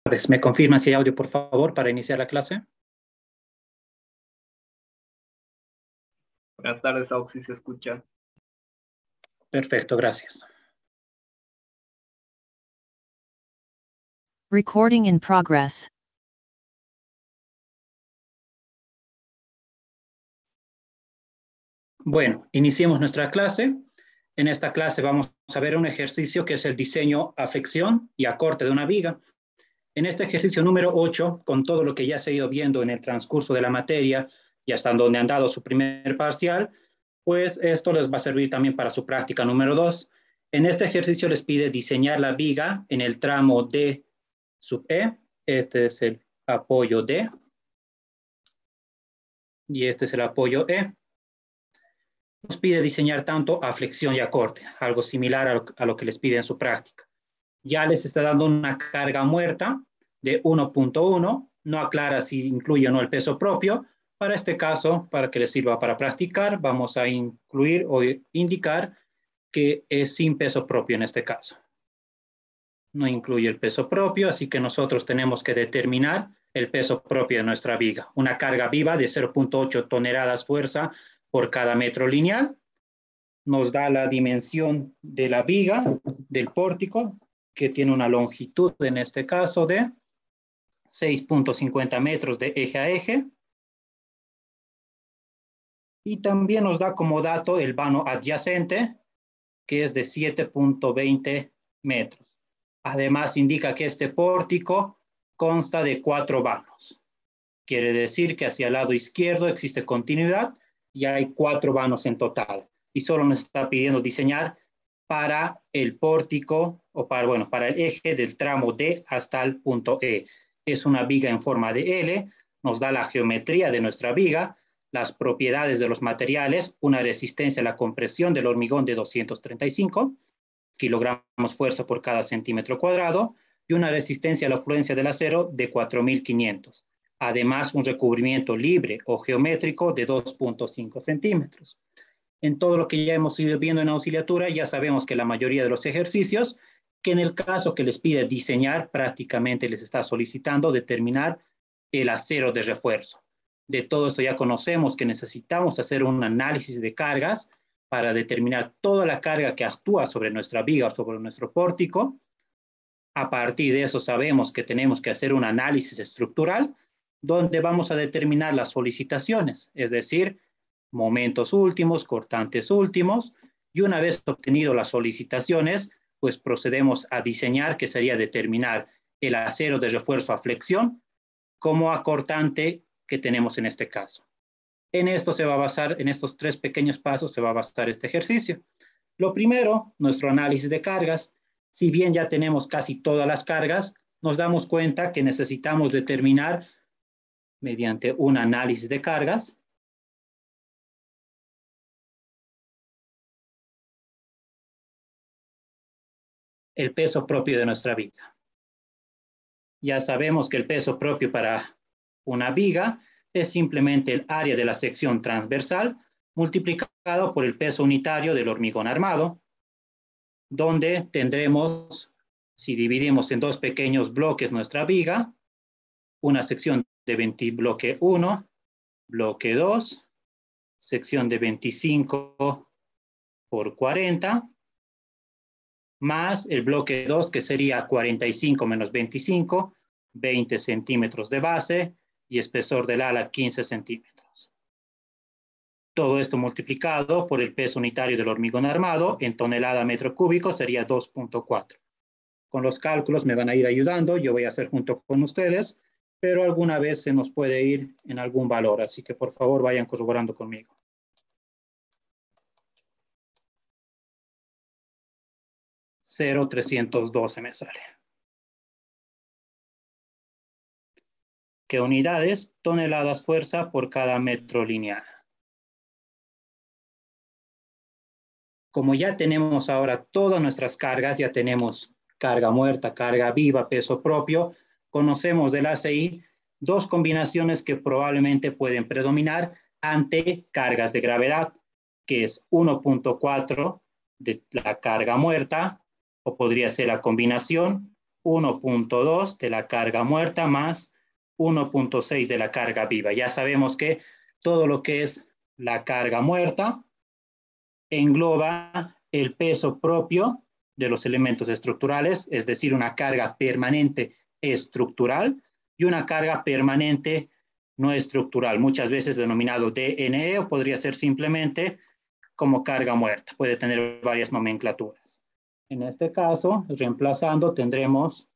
tardes. ¿Me confirman si hay audio, por favor, para iniciar la clase? Buenas tardes, Auxi, se escucha. Perfecto, gracias. Recording in progress. Bueno, iniciemos nuestra clase. En esta clase vamos a ver un ejercicio que es el diseño a flexión y a corte de una viga. En este ejercicio número 8, con todo lo que ya se ha ido viendo en el transcurso de la materia y hasta donde han dado su primer parcial, pues esto les va a servir también para su práctica número 2. En este ejercicio les pide diseñar la viga en el tramo D sub E. Este es el apoyo D. Y este es el apoyo E. Nos pide diseñar tanto a flexión y a corte, algo similar a lo que les pide en su práctica. Ya les está dando una carga muerta de 1.1, no aclara si incluye o no el peso propio. Para este caso, para que les sirva para practicar, vamos a incluir o indicar que es sin peso propio en este caso. No incluye el peso propio, así que nosotros tenemos que determinar el peso propio de nuestra viga. Una carga viva de 0.8 toneladas fuerza por cada metro lineal. Nos da la dimensión de la viga del pórtico, que tiene una longitud, en este caso, de 6.50 metros de eje a eje. Y también nos da como dato el vano adyacente, que es de 7.20 metros. Además, indica que este pórtico consta de 4 vanos. Quiere decir que hacia el lado izquierdo existe continuidad y hay 4 vanos en total. Y solo nos está pidiendo diseñar para el pórtico o para el eje del tramo D hasta el punto E. Es una viga en forma de L, nos da la geometría de nuestra viga, las propiedades de los materiales, una resistencia a la compresión del hormigón de 235 kilogramos fuerza por cada centímetro cuadrado y una resistencia a la fluencia del acero de 4.500. Además, un recubrimiento libre o geométrico de 2.5 centímetros. En todo lo que ya hemos ido viendo en auxiliatura, ya sabemos que la mayoría de los ejercicios, que en el caso que les pide diseñar, prácticamente les está solicitando determinar el acero de refuerzo. De todo esto ya conocemos que necesitamos hacer un análisis de cargas para determinar toda la carga que actúa sobre nuestra viga o sobre nuestro pórtico. A partir de eso sabemos que tenemos que hacer un análisis estructural donde vamos a determinar las solicitaciones, es decir, momentos últimos, cortantes últimos, y una vez obtenido las solicitaciones, pues procedemos a diseñar, que sería determinar el acero de refuerzo a flexión como acortante que tenemos en este caso. En esto se va a basar, en estos 3 pequeños pasos se va a basar este ejercicio. Lo primero, nuestro análisis de cargas. Si bien ya tenemos casi todas las cargas, nos damos cuenta que necesitamos determinar mediante un análisis de cargas el peso propio de nuestra viga. Ya sabemos que el peso propio para una viga es simplemente el área de la sección transversal multiplicado por el peso unitario del hormigón armado, donde tendremos, si dividimos en 2 pequeños bloques nuestra viga, una sección de 20, bloque 1, bloque 2, sección de 25 por 40, más el bloque 2, que sería 45 menos 25, 20 centímetros de base, y espesor del ala 15 centímetros. Todo esto multiplicado por el peso unitario del hormigón armado en tonelada metro cúbico sería 2.4. Con los cálculos me van a ir ayudando, yo voy a hacer junto con ustedes, pero alguna vez se nos puede ir en algún valor, así que por favor vayan corroborando conmigo. 0.312 me sale. ¿Qué unidades? Toneladas fuerza por cada metro lineal. Como ya tenemos ahora todas nuestras cargas, ya tenemos carga muerta, carga viva, peso propio, conocemos del ACI 2 combinaciones que probablemente pueden predominar ante cargas de gravedad, que es 1.4 de la carga muerta, o podría ser la combinación 1.2 de la carga muerta más 1.6 de la carga viva. Ya sabemos que todo lo que es la carga muerta engloba el peso propio de los elementos estructurales, es decir, una carga permanente estructural y una carga permanente no estructural, muchas veces denominado DNE, o podría ser simplemente como carga muerta. Puede tener varias nomenclaturas. En este caso, reemplazando, tendremos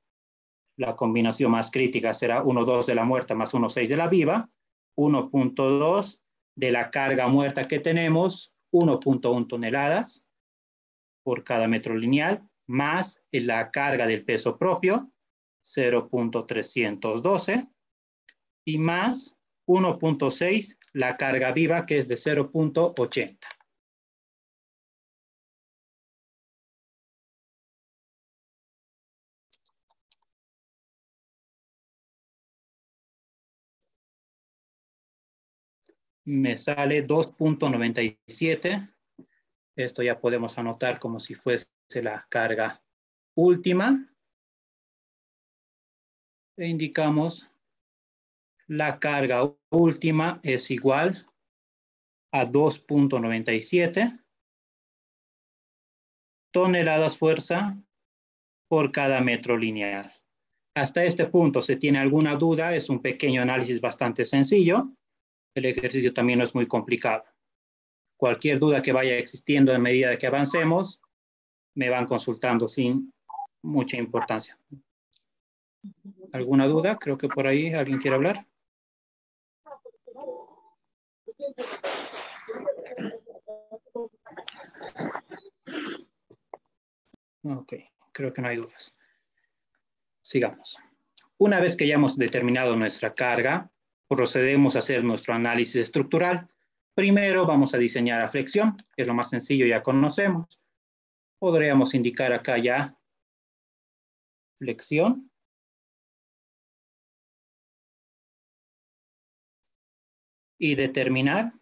la combinación más crítica, será 1,2 de la muerta más 1,6 de la viva, 1.2 de la carga muerta que tenemos, 1.1 toneladas por cada metro lineal, más la carga del peso propio, 0.312, y más 1.6 la carga viva, que es de 0.80. Me sale 2.97. Esto ya podemos anotar como si fuese la carga última. E indicamos la carga última es igual a 2.97 toneladas fuerza por cada metro lineal. Hasta este punto, si tiene alguna duda, es un pequeño análisis bastante sencillo. El ejercicio también no es muy complicado. Cualquier duda que vaya existiendo a medida que avancemos, me van consultando sin mucha importancia. ¿Alguna duda? Creo que por ahí alguien quiere hablar. Ok, creo que no hay dudas. Sigamos. Una vez que ya hemos determinado nuestra carga, procedemos a hacer nuestro análisis estructural. Primero vamos a diseñar a flexión, que es lo más sencillo, ya conocemos. Podríamos indicar acá ya flexión. Y determinar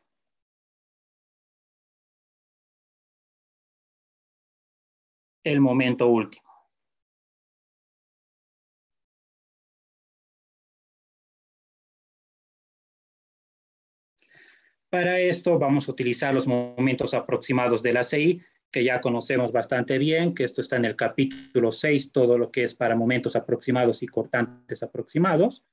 el momento último. Para esto vamos a utilizar los momentos aproximados de la CI, que ya conocemos bastante bien, que esto está en el capítulo 6, todo lo que es para momentos aproximados y cortantes aproximados.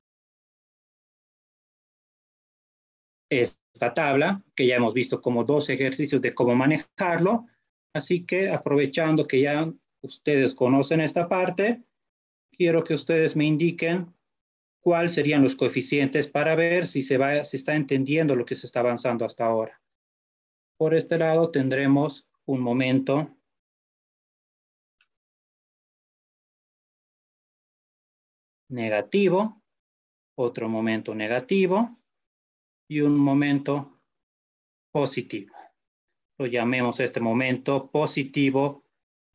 Esta tabla, que ya hemos visto como 2 ejercicios de cómo manejarlo, así que aprovechando que ya ustedes conocen esta parte, quiero que ustedes me indiquen cuáles serían los coeficientes para ver si se está entendiendo lo que se está avanzando hasta ahora. Por este lado tendremos un momento negativo, otro momento negativo y un momento positivo. Lo llamemos este momento positivo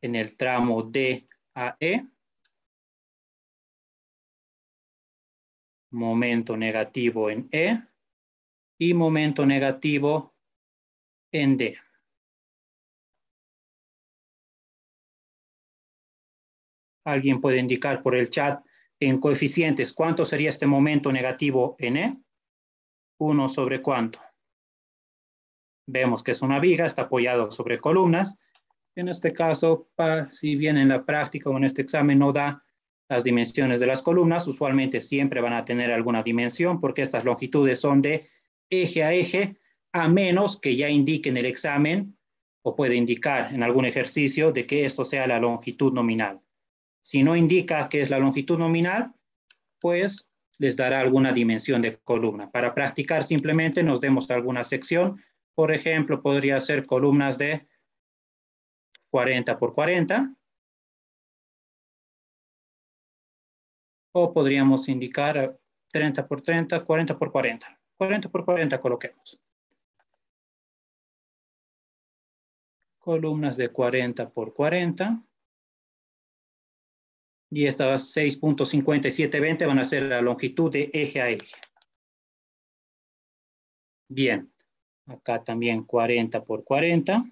en el tramo D a E, momento negativo en E y momento negativo en D. ¿Alguien puede indicar por el chat en coeficientes cuánto sería este momento negativo en E? ¿1 sobre cuánto? Vemos que es una viga, está apoyado sobre columnas. En este caso, si bien en la práctica o en este examen no da las dimensiones de las columnas, usualmente siempre van a tener alguna dimensión porque estas longitudes son de eje, a menos que ya indique en el examen o puede indicar en algún ejercicio de que esto sea la longitud nominal. Si no indica que es la longitud nominal, pues les dará alguna dimensión de columna. Para practicar simplemente nos demos alguna sección. Por ejemplo, podría ser columnas de 40 por 40. O podríamos indicar 30 por 30, 40 por 40. 40 por 40 coloquemos. Columnas de 40 por 40. Y estas 6.5720 van a ser la longitud de eje a eje. Bien, acá también 40 por 40.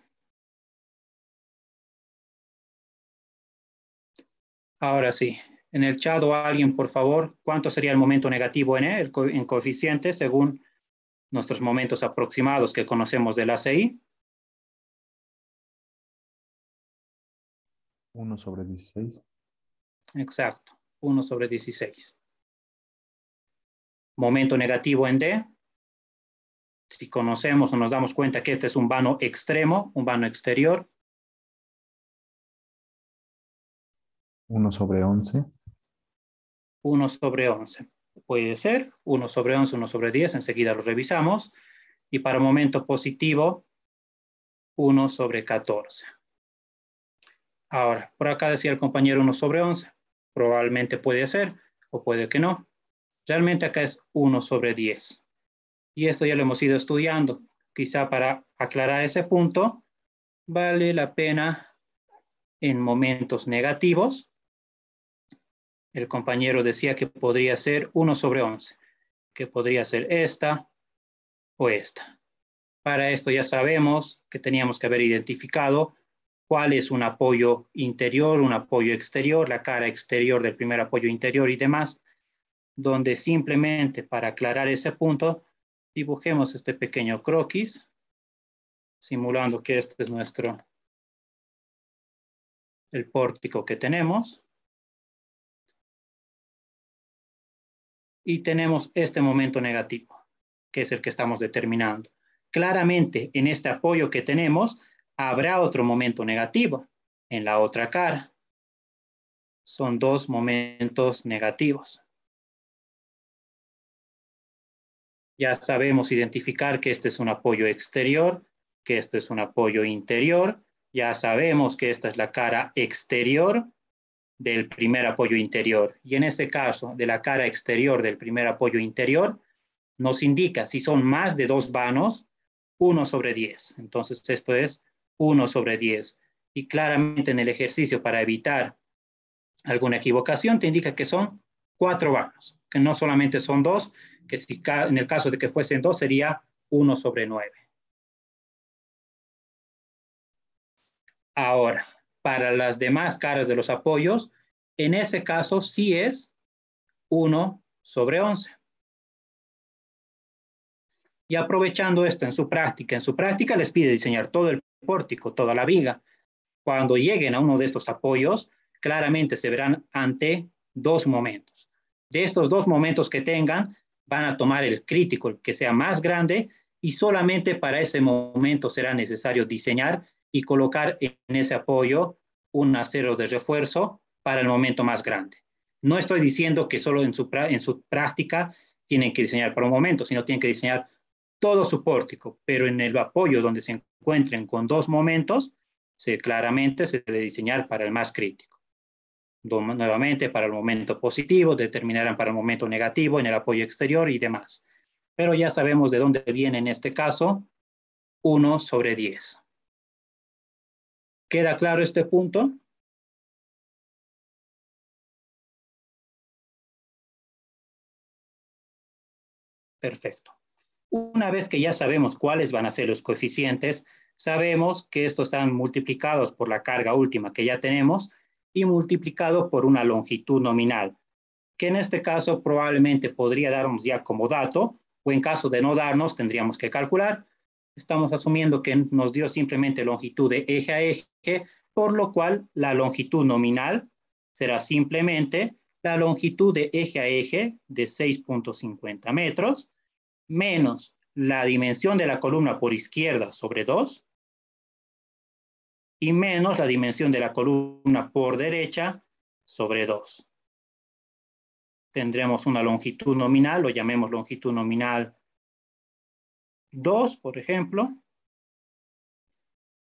Ahora sí, En el chat o alguien, por favor, ¿cuánto sería el momento negativo en E, en coeficiente, según nuestros momentos aproximados que conocemos del ACI? 1/16. Exacto, 1/16. Momento negativo en D, si conocemos o nos damos cuenta que este es un vano extremo, un vano exterior. 1/11. 1/11. Puede ser 1/11, 1/10, enseguida lo revisamos. Y para momento positivo, 1/14. Ahora, por acá decía el compañero 1/11. Probablemente puede ser o puede que no. Realmente acá es 1/10. Y esto ya lo hemos ido estudiando. Quizá para aclarar ese punto, vale la pena en momentos negativos. El compañero decía que podría ser 1/11, que podría ser esta o esta. Para esto ya sabemos que teníamos que haber identificado cuál es un apoyo interior, un apoyo exterior, la cara exterior del primer apoyo interior y demás, donde simplemente para aclarar ese punto, dibujemos este pequeño croquis, simulando que este es el pórtico que tenemos. Y tenemos este momento negativo, que es el que estamos determinando. Claramente, en este apoyo que tenemos, habrá otro momento negativo en la otra cara. Son dos momentos negativos. Ya sabemos identificar que este es un apoyo exterior, que este es un apoyo interior. Ya sabemos que esta es la cara exterior del primer apoyo interior. Y en este caso, de la cara exterior del primer apoyo interior, nos indica si son más de dos vanos, 1/10. Entonces, esto es 1/10. Y claramente en el ejercicio, para evitar alguna equivocación, te indica que son 4 vanos, que no solamente son 2, que si en el caso de que fuesen 2 sería 1/9. Ahora, para las demás caras de los apoyos, en ese caso sí es 1/11. Y aprovechando esto en su práctica les pide diseñar todo el pórtico, toda la viga. Cuando lleguen a uno de estos apoyos, claramente se verán ante dos momentos. De estos dos momentos que tengan, van a tomar el crítico, el que sea más grande, y solamente para ese momento será necesario diseñar y colocar en ese apoyo un acero de refuerzo para el momento más grande. No estoy diciendo que solo en su práctica tienen que diseñar para un momento, sino tienen que diseñar todo su pórtico, pero en el apoyo donde se encuentren con dos momentos, claramente se debe diseñar para el más crítico. Nuevamente, para el momento positivo, determinarán para el momento negativo en el apoyo exterior y demás. Pero ya sabemos de dónde viene en este caso 1/10. ¿Queda claro este punto? Perfecto. Una vez que ya sabemos cuáles van a ser los coeficientes, sabemos que estos están multiplicados por la carga última que ya tenemos y multiplicado por una longitud nominal, que en este caso probablemente podría darnos ya como dato, o en caso de no darnos tendríamos que calcular. Estamos asumiendo que nos dio simplemente longitud de eje a eje, por lo cual la longitud nominal será simplemente la longitud de eje a eje de 6.50 metros, menos la dimensión de la columna por izquierda sobre 2 y menos la dimensión de la columna por derecha sobre 2. Tendremos una longitud nominal, lo llamemos longitud nominal 2, por ejemplo,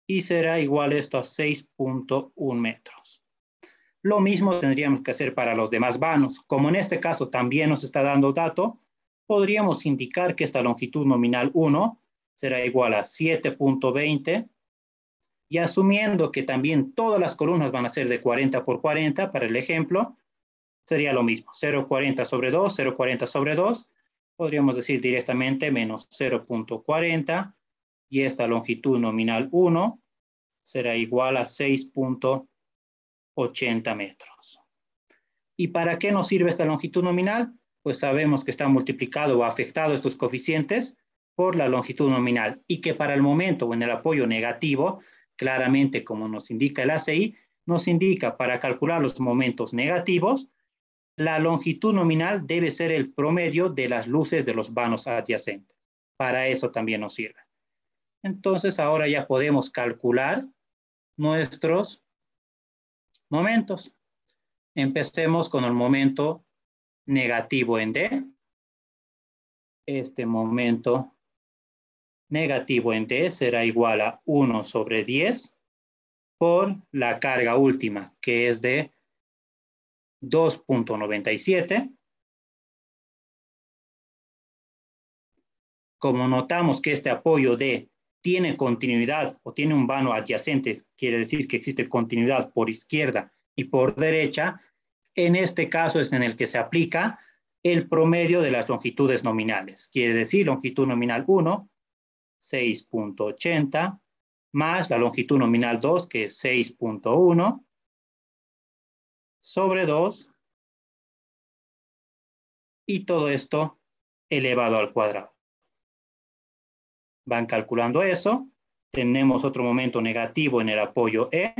y será igual esto a 6.1 metros. Lo mismo tendríamos que hacer para los demás vanos. Como en este caso también nos está dando dato, podríamos indicar que esta longitud nominal 1 será igual a 7.20 y asumiendo que también todas las columnas van a ser de 40 por 40 para el ejemplo, sería lo mismo, 0,40 sobre 2, 0,40 sobre 2, podríamos decir directamente menos 0.40 y esta longitud nominal 1 será igual a 6.80 metros. ¿Y para qué nos sirve esta longitud nominal? Pues sabemos que está multiplicado o afectado estos coeficientes por la longitud nominal y que para el momento o en el apoyo negativo, claramente como nos indica el ACI, nos indica para calcular los momentos negativos, la longitud nominal debe ser el promedio de las luces de los vanos adyacentes. Para eso también nos sirve. Entonces ahora ya podemos calcular nuestros momentos. Empecemos con el momento negativo en D. Este momento negativo en D será igual a 1 sobre 10 por la carga última, que es de 2.97. Como notamos que este apoyo D tiene continuidad o tiene un vano adyacente, quiere decir que existe continuidad por izquierda y por derecha, en este caso es en el que se aplica el promedio de las longitudes nominales. Quiere decir longitud nominal 1, 6.80, más la longitud nominal 2, que es 6.1, sobre 2, y todo esto elevado al cuadrado. Van calculando eso. Tenemos otro momento negativo en el apoyo E,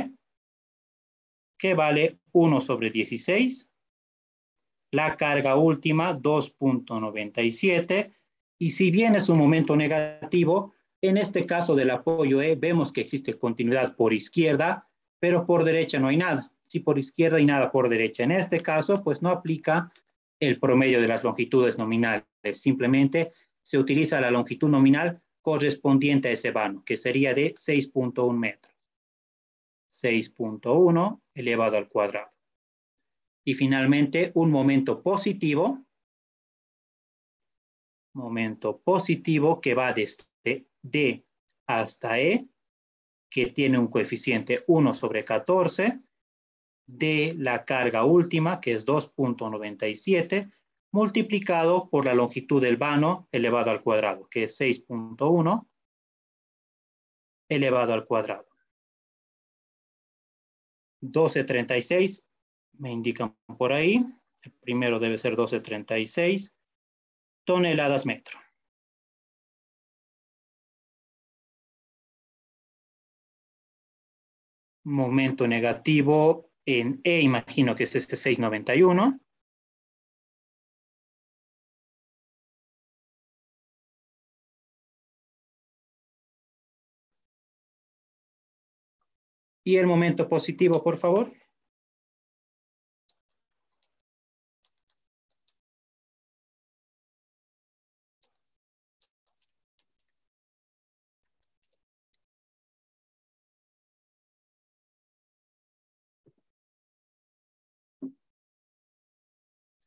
que vale 1 sobre 16. La carga última, 2.97. Y si bien es un momento negativo, en este caso del apoyo E, vemos que existe continuidad por izquierda, pero por derecha no hay nada. Si por izquierda hay nada por derecha. En este caso, pues no aplica el promedio de las longitudes nominales. Simplemente se utiliza la longitud nominal correspondiente a ese vano, que sería de 6.1 metros. 6.1 elevado al cuadrado. Y finalmente, un momento positivo que va desde D hasta E, que tiene un coeficiente 1 sobre 14, de la carga última, que es 2.97, multiplicado por la longitud del vano elevado al cuadrado, que es 6.1 elevado al cuadrado. 1236, me indican por ahí, el primero debe ser 1236 toneladas metro. Momento negativo en E, imagino que es este 691. Y el momento positivo, por favor.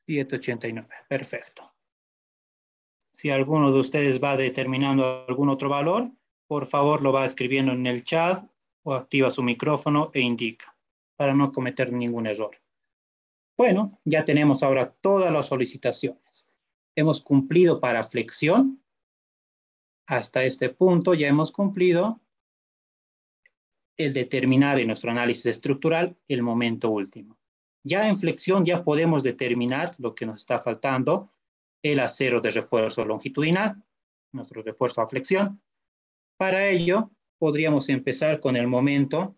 $7.89, perfecto. Si alguno de ustedes va determinando algún otro valor, por favor lo va escribiendo en el chat o activa su micrófono e indica, para no cometer ningún error. Bueno, ya tenemos ahora todas las solicitaciones. Hemos cumplido para flexión. Hasta este punto ya hemos cumplido el determinar en nuestro análisis estructural el momento último. Ya en flexión ya podemos determinar lo que nos está faltando, el acero de refuerzo longitudinal, nuestro refuerzo a flexión. Para ello, podríamos empezar con el momento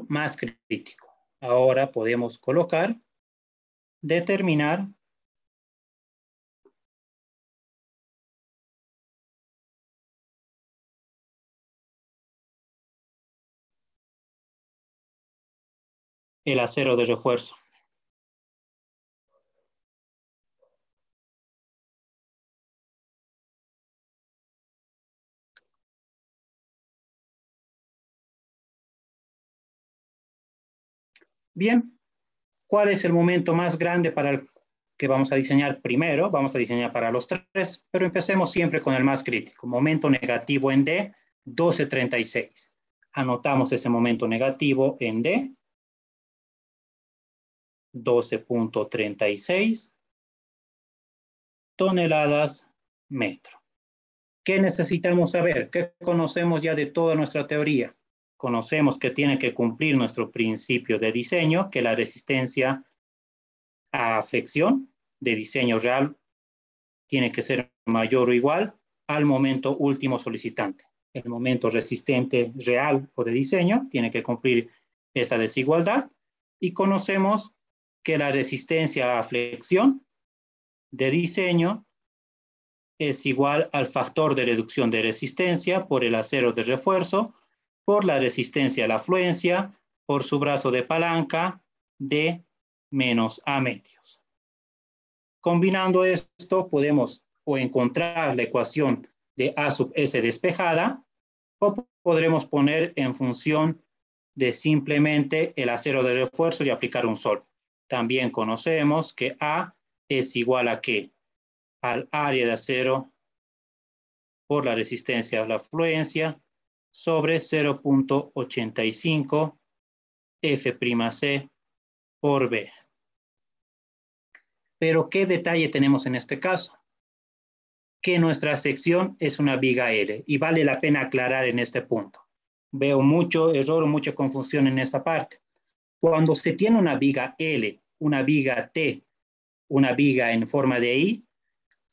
más crítico. Ahora podemos colocar, determinar el acero de refuerzo. Bien, ¿cuál es el momento más grande para el que vamos a diseñar primero? Vamos a diseñar para los tres, pero empecemos siempre con el más crítico. Momento negativo en D, 1236. Anotamos ese momento negativo en D, 12.36 toneladas metro. ¿Qué necesitamos saber? ¿Qué conocemos ya de toda nuestra teoría? Conocemos que tiene que cumplir nuestro principio de diseño, que la resistencia a flexión de diseño real tiene que ser mayor o igual al momento último solicitante. El momento resistente real o de diseño tiene que cumplir esta desigualdad y conocemos que la resistencia a flexión de diseño es igual al factor de reducción de resistencia por el acero de refuerzo, por la resistencia a la afluencia, por su brazo de palanca de menos A medios. Combinando esto, podemos o encontrar la ecuación de A sub S despejada, o podremos poner en función de simplemente el acero de refuerzo y aplicar un sol. También conocemos que A es igual a ¿qué? Al área de acero por la resistencia a la afluencia sobre 0.85 F'C por B. Pero ¿qué detalle tenemos en este caso? Que nuestra sección es una viga L y vale la pena aclarar en este punto. Veo mucho error, mucha confusión en esta parte. Cuando se tiene una viga L, una viga T, una viga en forma de I,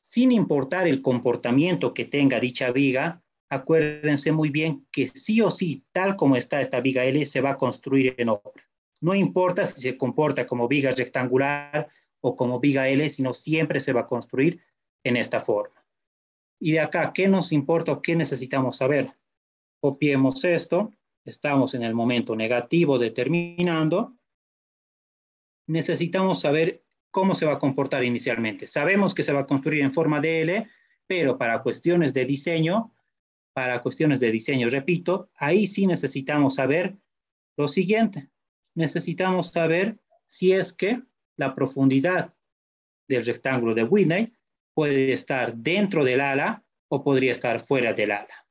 sin importar el comportamiento que tenga dicha viga, acuérdense muy bien que sí o sí, tal como está esta viga L, se va a construir en obra. No importa si se comporta como viga rectangular o como viga L, sino siempre se va a construir en esta forma. Y de acá, ¿qué nos importa o qué necesitamos saber? Copiemos esto, estamos en el momento negativo determinando. Necesitamos saber cómo se va a comportar inicialmente. Sabemos que se va a construir en forma de L, pero para cuestiones de diseño, repito, ahí sí necesitamos saber lo siguiente. Necesitamos saber si es que la profundidad del rectángulo de Whitney puede estar dentro del ala o podría estar fuera del ala.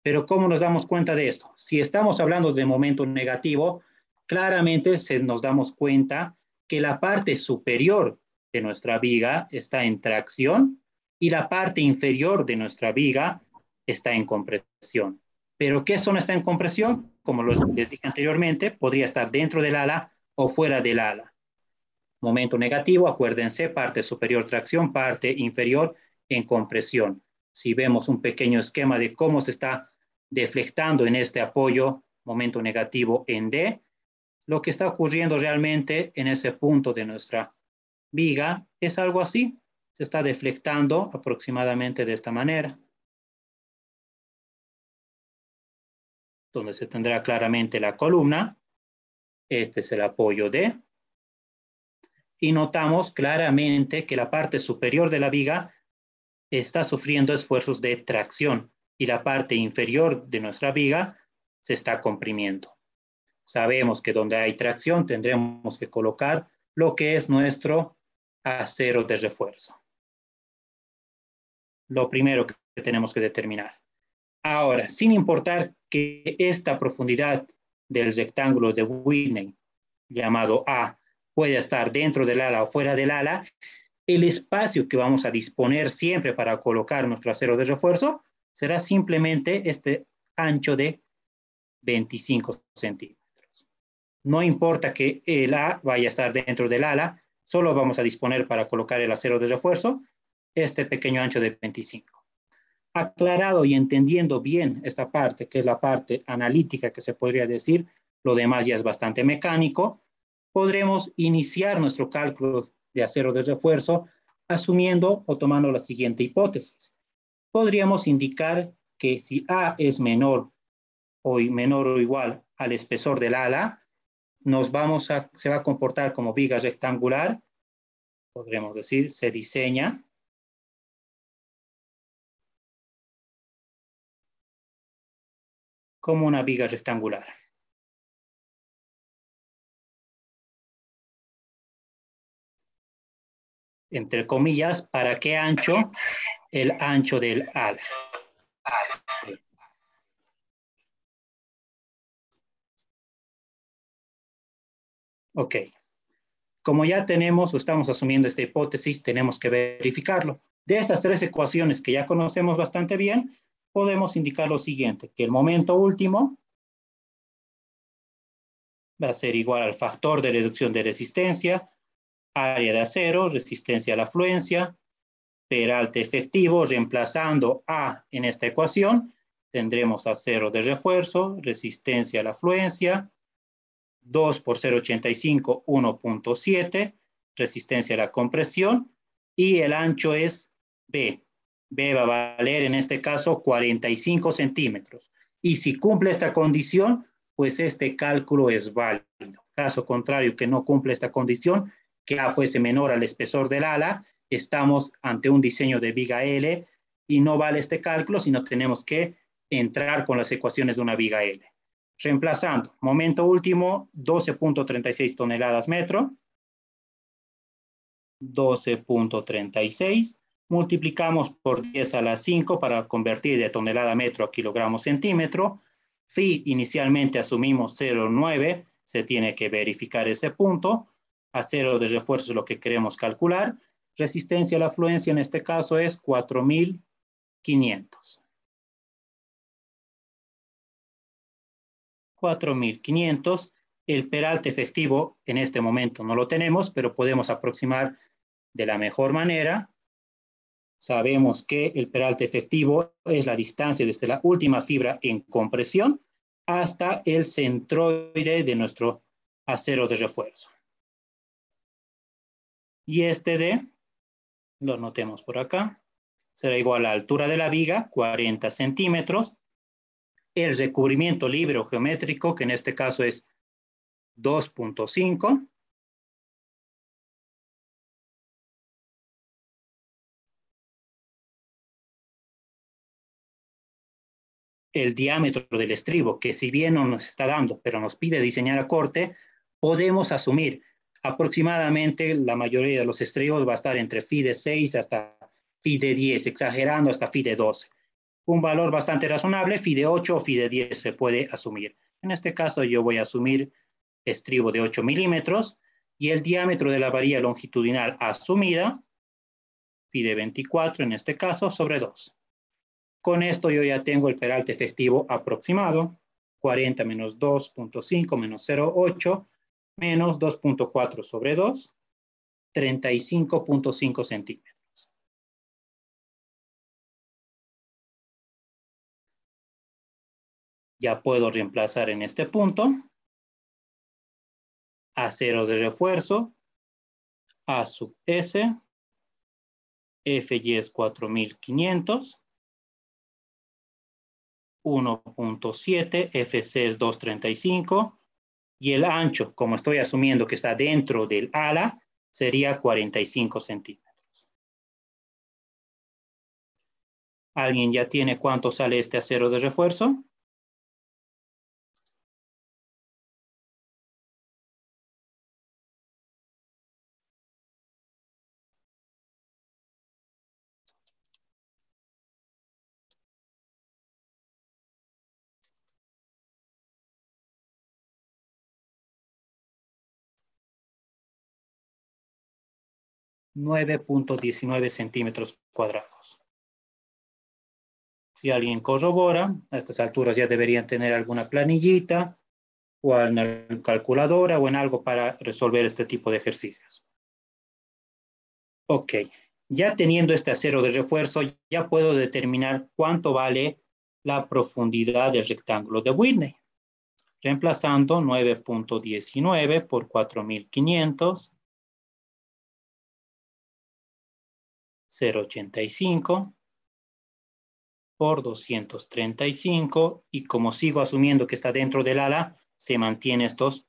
Pero ¿cómo nos damos cuenta de esto? Si estamos hablando de momento negativo, claramente nos damos cuenta que la parte superior de nuestra viga está en tracción y la parte inferior de nuestra viga está en compresión. ¿Pero qué zona está en compresión? Como les dije anteriormente, podría estar dentro del ala o fuera del ala. Momento negativo, acuérdense, parte superior tracción, parte inferior en compresión. Si vemos un pequeño esquema de cómo se está deflectando en este apoyo, momento negativo en D, lo que está ocurriendo realmente en ese punto de nuestra viga es algo así. Se está deflectando aproximadamente de esta manera, donde se tendrá claramente la columna. Este es el apoyo D. Y notamos claramente que la parte superior de la viga está sufriendo esfuerzos de tracción y la parte inferior de nuestra viga se está comprimiendo. Sabemos que donde hay tracción tendremos que colocar lo que es nuestro acero de refuerzo. Lo primero que tenemos que determinar. Ahora, sin importar que esta profundidad del rectángulo de Whitney, llamado A, pueda estar dentro del ala o fuera del ala, el espacio que vamos a disponer siempre para colocar nuestro acero de refuerzo será simplemente este ancho de 25 centímetros. No importa que el A vaya a estar dentro del ala, solo vamos a disponer para colocar el acero de refuerzo este pequeño ancho de 25. Aclarado y entendiendo bien esta parte, que es la parte analítica que se podría decir, lo demás ya es bastante mecánico, podremos iniciar nuestro cálculo de acero de refuerzo asumiendo o tomando la siguiente hipótesis. Podríamos indicar que si A es menor o igual al espesor del ala, se va a comportar como viga rectangular, podríamos decir, se diseña como una viga rectangular. Entre comillas, ¿para qué ancho? El ancho del ala. Ok. Como ya tenemos o estamos asumiendo esta hipótesis, tenemos que verificarlo. De esas tres ecuaciones que ya conocemos bastante bien, podemos indicar lo siguiente, que el momento último va a ser igual al factor de reducción de resistencia, área de acero, resistencia a la afluencia, peralte efectivo, reemplazando A en esta ecuación, tendremos acero de refuerzo, resistencia a la afluencia, 2 por 0,85, 1,7, resistencia a la compresión, y el ancho es B. B va a valer en este caso 45 centímetros. Y si cumple esta condición, pues este cálculo es válido. Caso contrario, que no cumple esta condición, que A fuese menor al espesor del ala, estamos ante un diseño de viga L y no vale este cálculo, sino tenemos que entrar con las ecuaciones de una viga L. Reemplazando, momento último, 12.36 toneladas metro, 12.36, multiplicamos por 10 a la 5 para convertir de tonelada metro a kilogramos centímetro. Phi inicialmente asumimos 0,9, se tiene que verificar ese punto. Acero de refuerzo es lo que queremos calcular. Resistencia a la afluencia en este caso es 4.500. 4.500. El peralte efectivo en este momento no lo tenemos, pero podemos aproximar de la mejor manera. Sabemos que el peralte efectivo es la distancia desde la última fibra en compresión hasta el centroide de nuestro acero de refuerzo. Y este D, lo notemos por acá, será igual a la altura de la viga, 40 centímetros. El recubrimiento libre o geométrico, que en este caso es 2.5. El diámetro del estribo, que si bien no nos está dando, pero nos pide diseñar a corte, podemos asumir aproximadamente la mayoría de los estribos va a estar entre phi de 6 hasta phi de 10, exagerando hasta phi de 12. Un valor bastante razonable, phi de 8 o phi de 10 se puede asumir. En este caso yo voy a asumir estribo de 8 milímetros y el diámetro de la varilla longitudinal asumida, phi de 24 en este caso, sobre 2. Con esto yo ya tengo el peralte efectivo aproximado, 40 menos 2.5 menos 0.8 menos 2.4 sobre 2, 35.5 centímetros. Ya puedo reemplazar en este punto acero de refuerzo, A sub S, FY es 4.500, 1.7, FC es 235, y el ancho, como estoy asumiendo que está dentro del ala, sería 45 centímetros. ¿Alguien ya tiene cuánto sale este acero de refuerzo? (9.19 centímetros cuadrados). Si alguien corrobora, a estas alturas ya deberían tener alguna planillita o una calculadora o en algo para resolver este tipo de ejercicios. Ok, ya teniendo este acero de refuerzo, ya puedo determinar cuánto vale la profundidad del rectángulo de Whitney. Reemplazando 9.19 por 4.500, 0.85 por 235, y como sigo asumiendo que está dentro del ala, se mantiene estos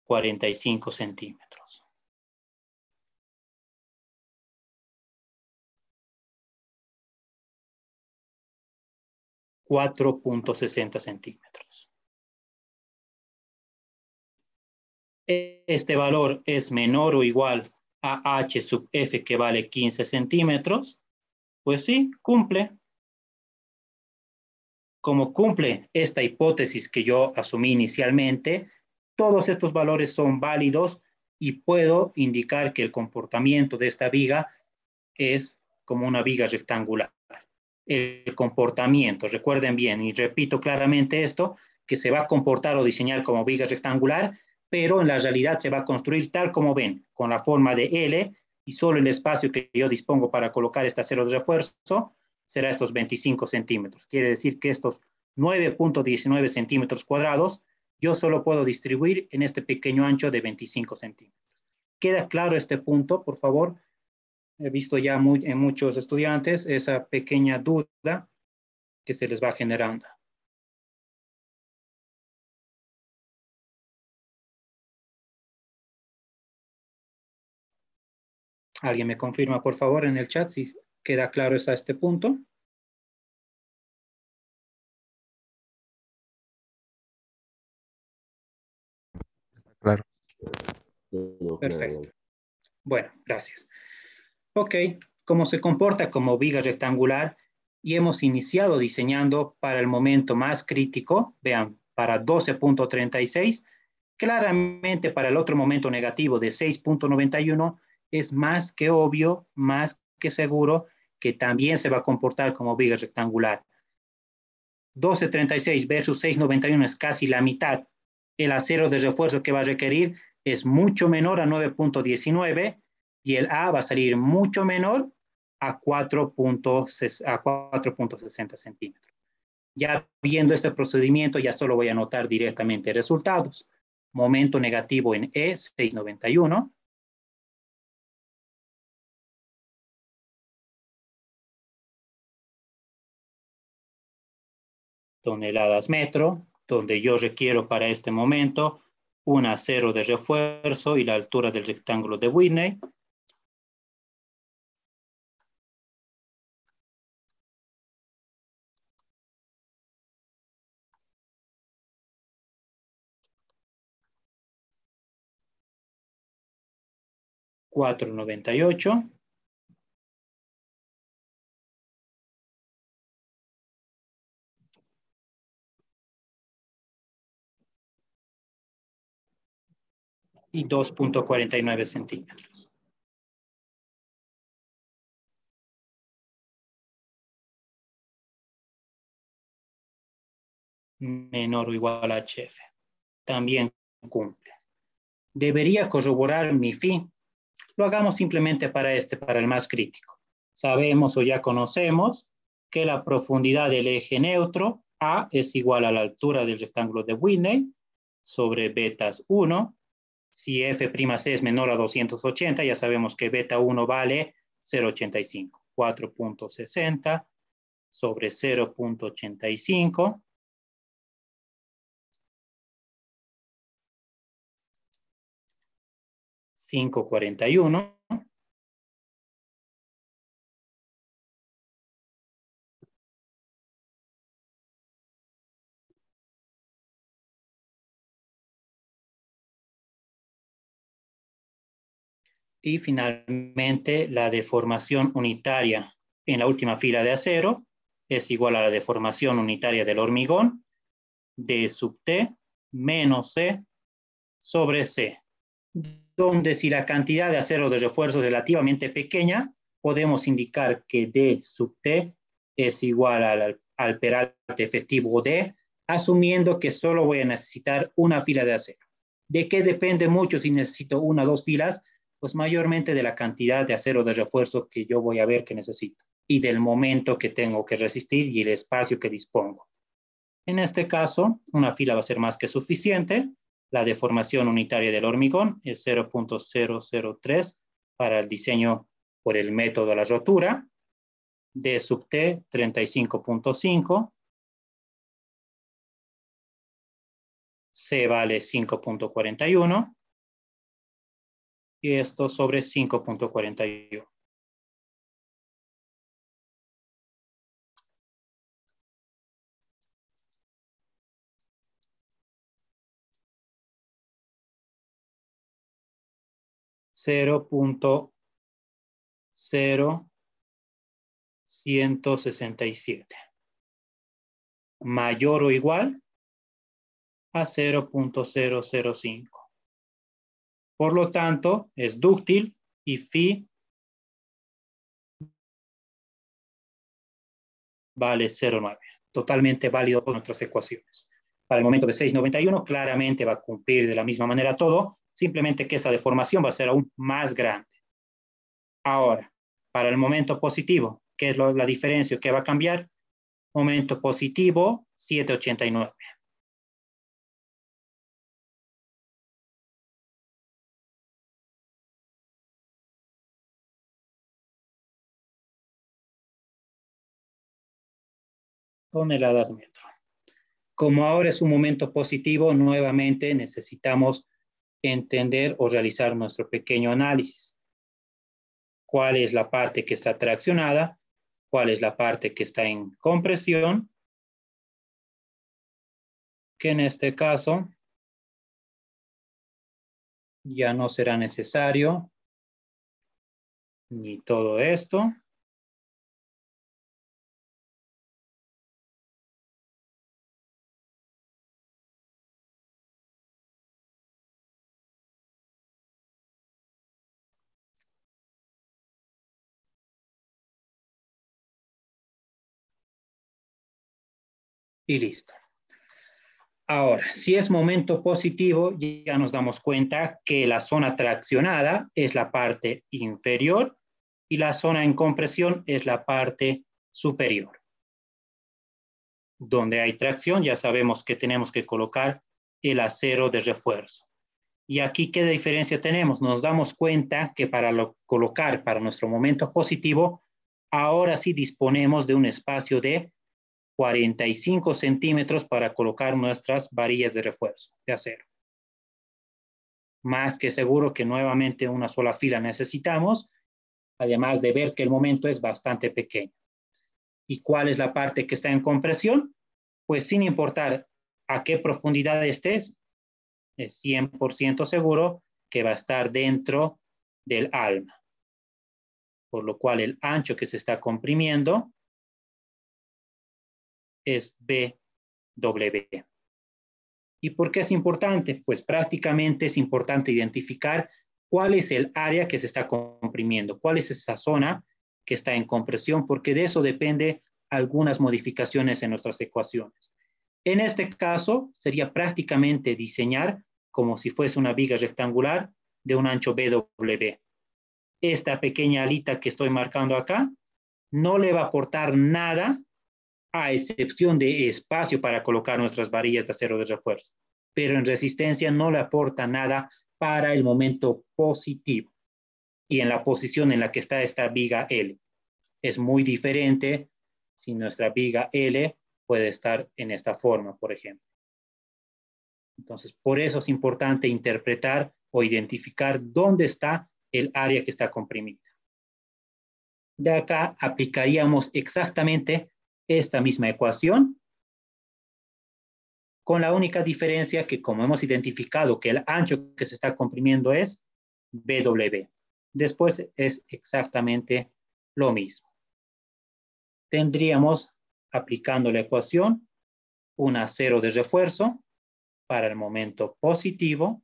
45 centímetros. 4.60 centímetros. Este valor es menor o igual a H sub F, que vale 15 centímetros. Pues sí, cumple. Como cumple esta hipótesis que yo asumí inicialmente, todos estos valores son válidos y puedo indicar que el comportamiento de esta viga es como una viga rectangular. El comportamiento, recuerden bien, y repito claramente esto, que se va a comportar o diseñar como viga rectangular, pero en la realidad se va a construir tal como ven, con la forma de L, y solo el espacio que yo dispongo para colocar este acero de refuerzo será estos 25 centímetros. Quiere decir que estos 9.19 centímetros cuadrados yo solo puedo distribuir en este pequeño ancho de 25 centímetros. ¿Queda claro este punto, por favor? He visto ya en muchos estudiantes esa pequeña duda que se les va generando. ¿Alguien me confirma, por favor, en el chat si queda claro hasta este punto? Claro. Perfecto. Bueno, gracias. Ok, como se comporta como viga rectangular y hemos iniciado diseñando para el momento más crítico, vean, para 12.36, claramente para el otro momento negativo de 6.91 es más que obvio, más que seguro que también se va a comportar como viga rectangular. 12.36 versus 6.91 es casi la mitad. El acero de refuerzo que va a requerir es mucho menor a 9.19 y el A va a salir mucho menor a 4.60 centímetros. Ya viendo este procedimiento, ya solo voy a anotar directamente resultados. Momento negativo en E, 6.91. Toneladas metro, donde yo requiero para este momento un acero de refuerzo y la altura del rectángulo de Whitney. $4.98. Y 2.49 centímetros. Menor o igual a HF. También cumple. Debería corroborar mi fin. Lo hagamos simplemente para el más crítico. Sabemos o ya conocemos que la profundidad del eje neutro A es igual a la altura del rectángulo de Whitney sobre betas 1. Si F'C es menor a 280, ya sabemos que beta 1 vale 0.85. 4.60 sobre 0.85. 541. Y finalmente la deformación unitaria en la última fila de acero es igual a la deformación unitaria del hormigón, D sub T menos C sobre C, donde si la cantidad de acero de refuerzo es relativamente pequeña, podemos indicar que D sub T es igual al peralte efectivo D, asumiendo que solo voy a necesitar una fila de acero. ¿De qué depende mucho si necesito una o dos filas? Pues mayormente de la cantidad de acero de refuerzo que yo voy a ver que necesito y del momento que tengo que resistir y el espacio que dispongo. En este caso, una fila va a ser más que suficiente. La deformación unitaria del hormigón es 0.003 para el diseño por el método de la rotura. D sub T, 35.5. C vale 5.41. Y esto sobre 5.41. $0.0167 mayor o igual a 0.005. Por lo tanto, es dúctil y phi vale 0,9. Totalmente válido con nuestras ecuaciones. Para el momento de 6,91, claramente va a cumplir de la misma manera todo, simplemente que esta deformación va a ser aún más grande. Ahora, para el momento positivo, ¿qué es la diferencia que va a cambiar? Momento positivo, 7,89. Toneladas metro. Como ahora es un momento positivo, nuevamente necesitamos entender o realizar nuestro pequeño análisis. ¿Cuál es la parte que está traccionada? ¿Cuál es la parte que está en compresión? Que en este caso ya no será necesario ni todo esto. Y listo. Ahora, si es momento positivo, ya nos damos cuenta que la zona traccionada es la parte inferior y la zona en compresión es la parte superior. Donde hay tracción, ya sabemos que tenemos que colocar el acero de refuerzo. Y aquí, ¿qué diferencia tenemos? Nos damos cuenta que para colocar para nuestro momento positivo, ahora sí disponemos de un espacio de 45 centímetros para colocar nuestras varillas de refuerzo de acero. Más que seguro que nuevamente una sola fila necesitamos, además de ver que el momento es bastante pequeño. ¿Y cuál es la parte que está en compresión? Pues sin importar a qué profundidad estés, es 100% seguro que va a estar dentro del alma. Por lo cual el ancho que se está comprimiendo es BW. ¿Y por qué es importante? Pues prácticamente es importante identificar cuál es el área que se está comprimiendo, cuál es esa zona que está en compresión, porque de eso depende algunas modificaciones en nuestras ecuaciones. En este caso, sería prácticamente diseñar como si fuese una viga rectangular de un ancho BW. Esta pequeña alita que estoy marcando acá no le va a aportar nada a excepción de espacio para colocar nuestras varillas de acero de refuerzo, pero en resistencia no le aporta nada para el momento positivo y en la posición en la que está esta viga L. Es muy diferente si nuestra viga L puede estar en esta forma, por ejemplo. Entonces, por eso es importante interpretar o identificar dónde está el área que está comprimida. De acá aplicaríamos exactamente esta misma ecuación, con la única diferencia que como hemos identificado que el ancho que se está comprimiendo es BW. Después es exactamente lo mismo. Tendríamos, aplicando la ecuación, un acero de refuerzo para el momento positivo.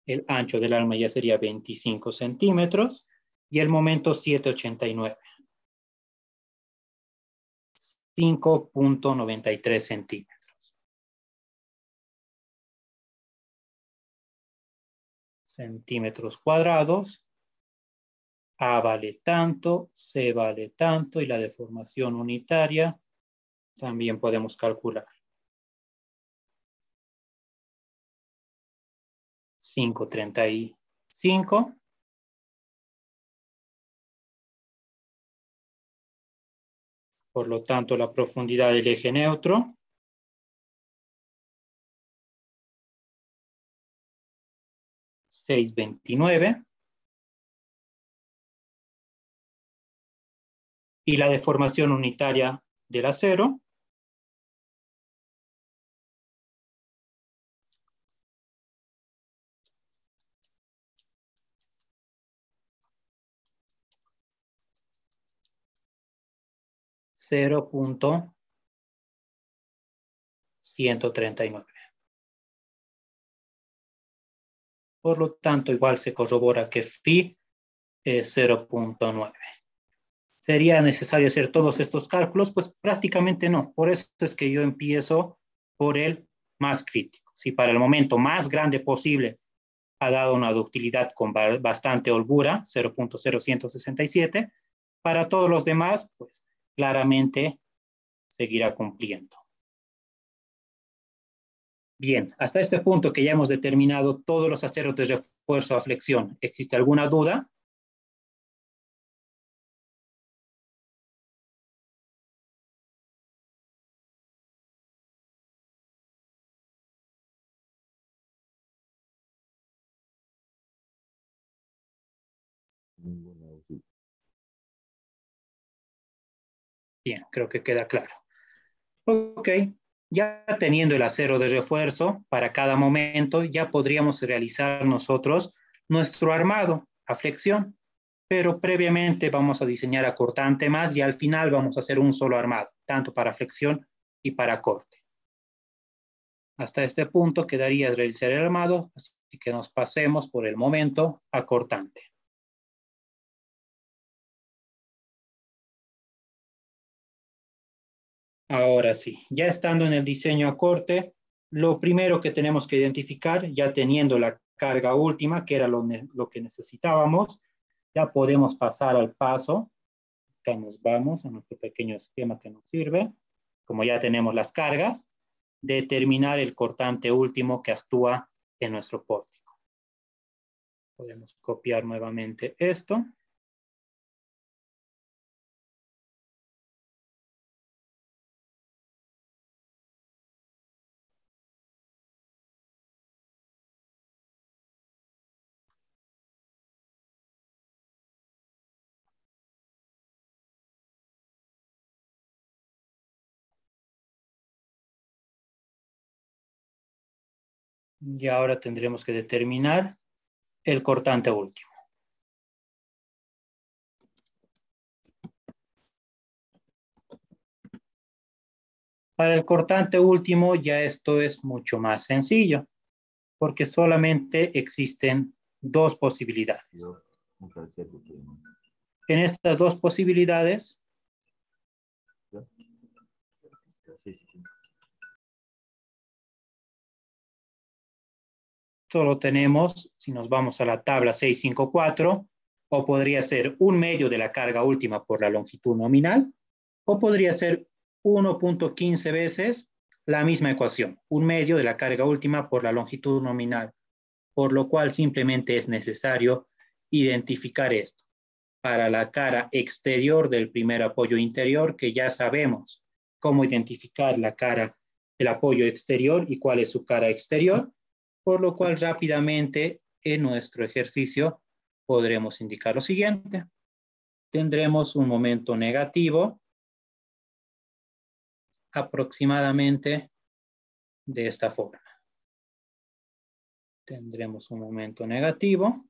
El ancho del alma ya sería 25 centímetros y el momento 7,89. 5,93 centímetros. Centímetros cuadrados. A vale tanto, C vale tanto y la deformación unitaria también podemos calcular. 5,35. Por lo tanto, la profundidad del eje neutro es 6,29. Y la deformación unitaria del acero es 0,139. Por lo tanto, igual se corrobora que phi es 0.9. ¿Sería necesario hacer todos estos cálculos? Pues prácticamente no. Por eso es que yo empiezo por el más crítico. Si para el momento más grande posible ha dado una ductilidad con bastante holgura, 0.0167, para todos los demás, pues claramente seguirá cumpliendo. Bien, hasta este punto que ya hemos determinado todos los aceros de refuerzo a flexión, ¿existe alguna duda? Ninguna, sí. Bien, creo que queda claro. Ok, ya teniendo el acero de refuerzo para cada momento, ya podríamos realizar nosotros nuestro armado a flexión, pero previamente vamos a diseñar a cortante más y al final vamos a hacer un solo armado, tanto para flexión y para corte. Hasta este punto quedaría realizar el armado, así que nos pasemos por el momento a cortante. Ahora sí, ya estando en el diseño a corte, lo primero que tenemos que identificar, ya teniendo la carga última, que era lo que necesitábamos, ya podemos pasar al paso. Acá nos vamos a nuestro pequeño esquema que nos sirve. Como ya tenemos las cargas, determinar el cortante último que actúa en nuestro pórtico. Podemos copiar nuevamente esto. Y ahora tendremos que determinar el cortante último. Para el cortante último ya esto es mucho más sencillo, porque solamente existen dos posibilidades. En estas dos posibilidades, solo tenemos, si nos vamos a la tabla 654, o podría ser 1/2 de la carga última por la longitud nominal, o podría ser 1.15 veces la misma ecuación, 1/2 de la carga última por la longitud nominal, por lo cual simplemente es necesario identificar esto. Para la cara exterior del primer apoyo interior, que ya sabemos cómo identificar la cara del apoyo exterior y cuál es su cara exterior, por lo cual rápidamente en nuestro ejercicio podremos indicar lo siguiente. Tendremos un momento negativo aproximadamente de esta forma. Tendremos un momento negativo.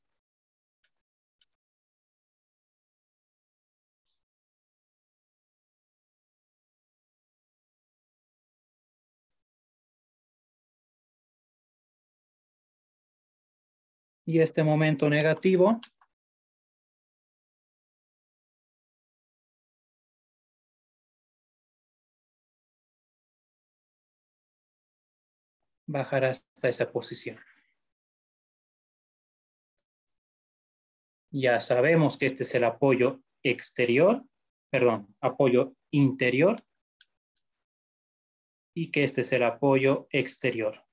Y este momento negativo bajará hasta esa posición. Ya sabemos que este es el apoyo exterior, perdón, apoyo interior, y que este es el apoyo exterior.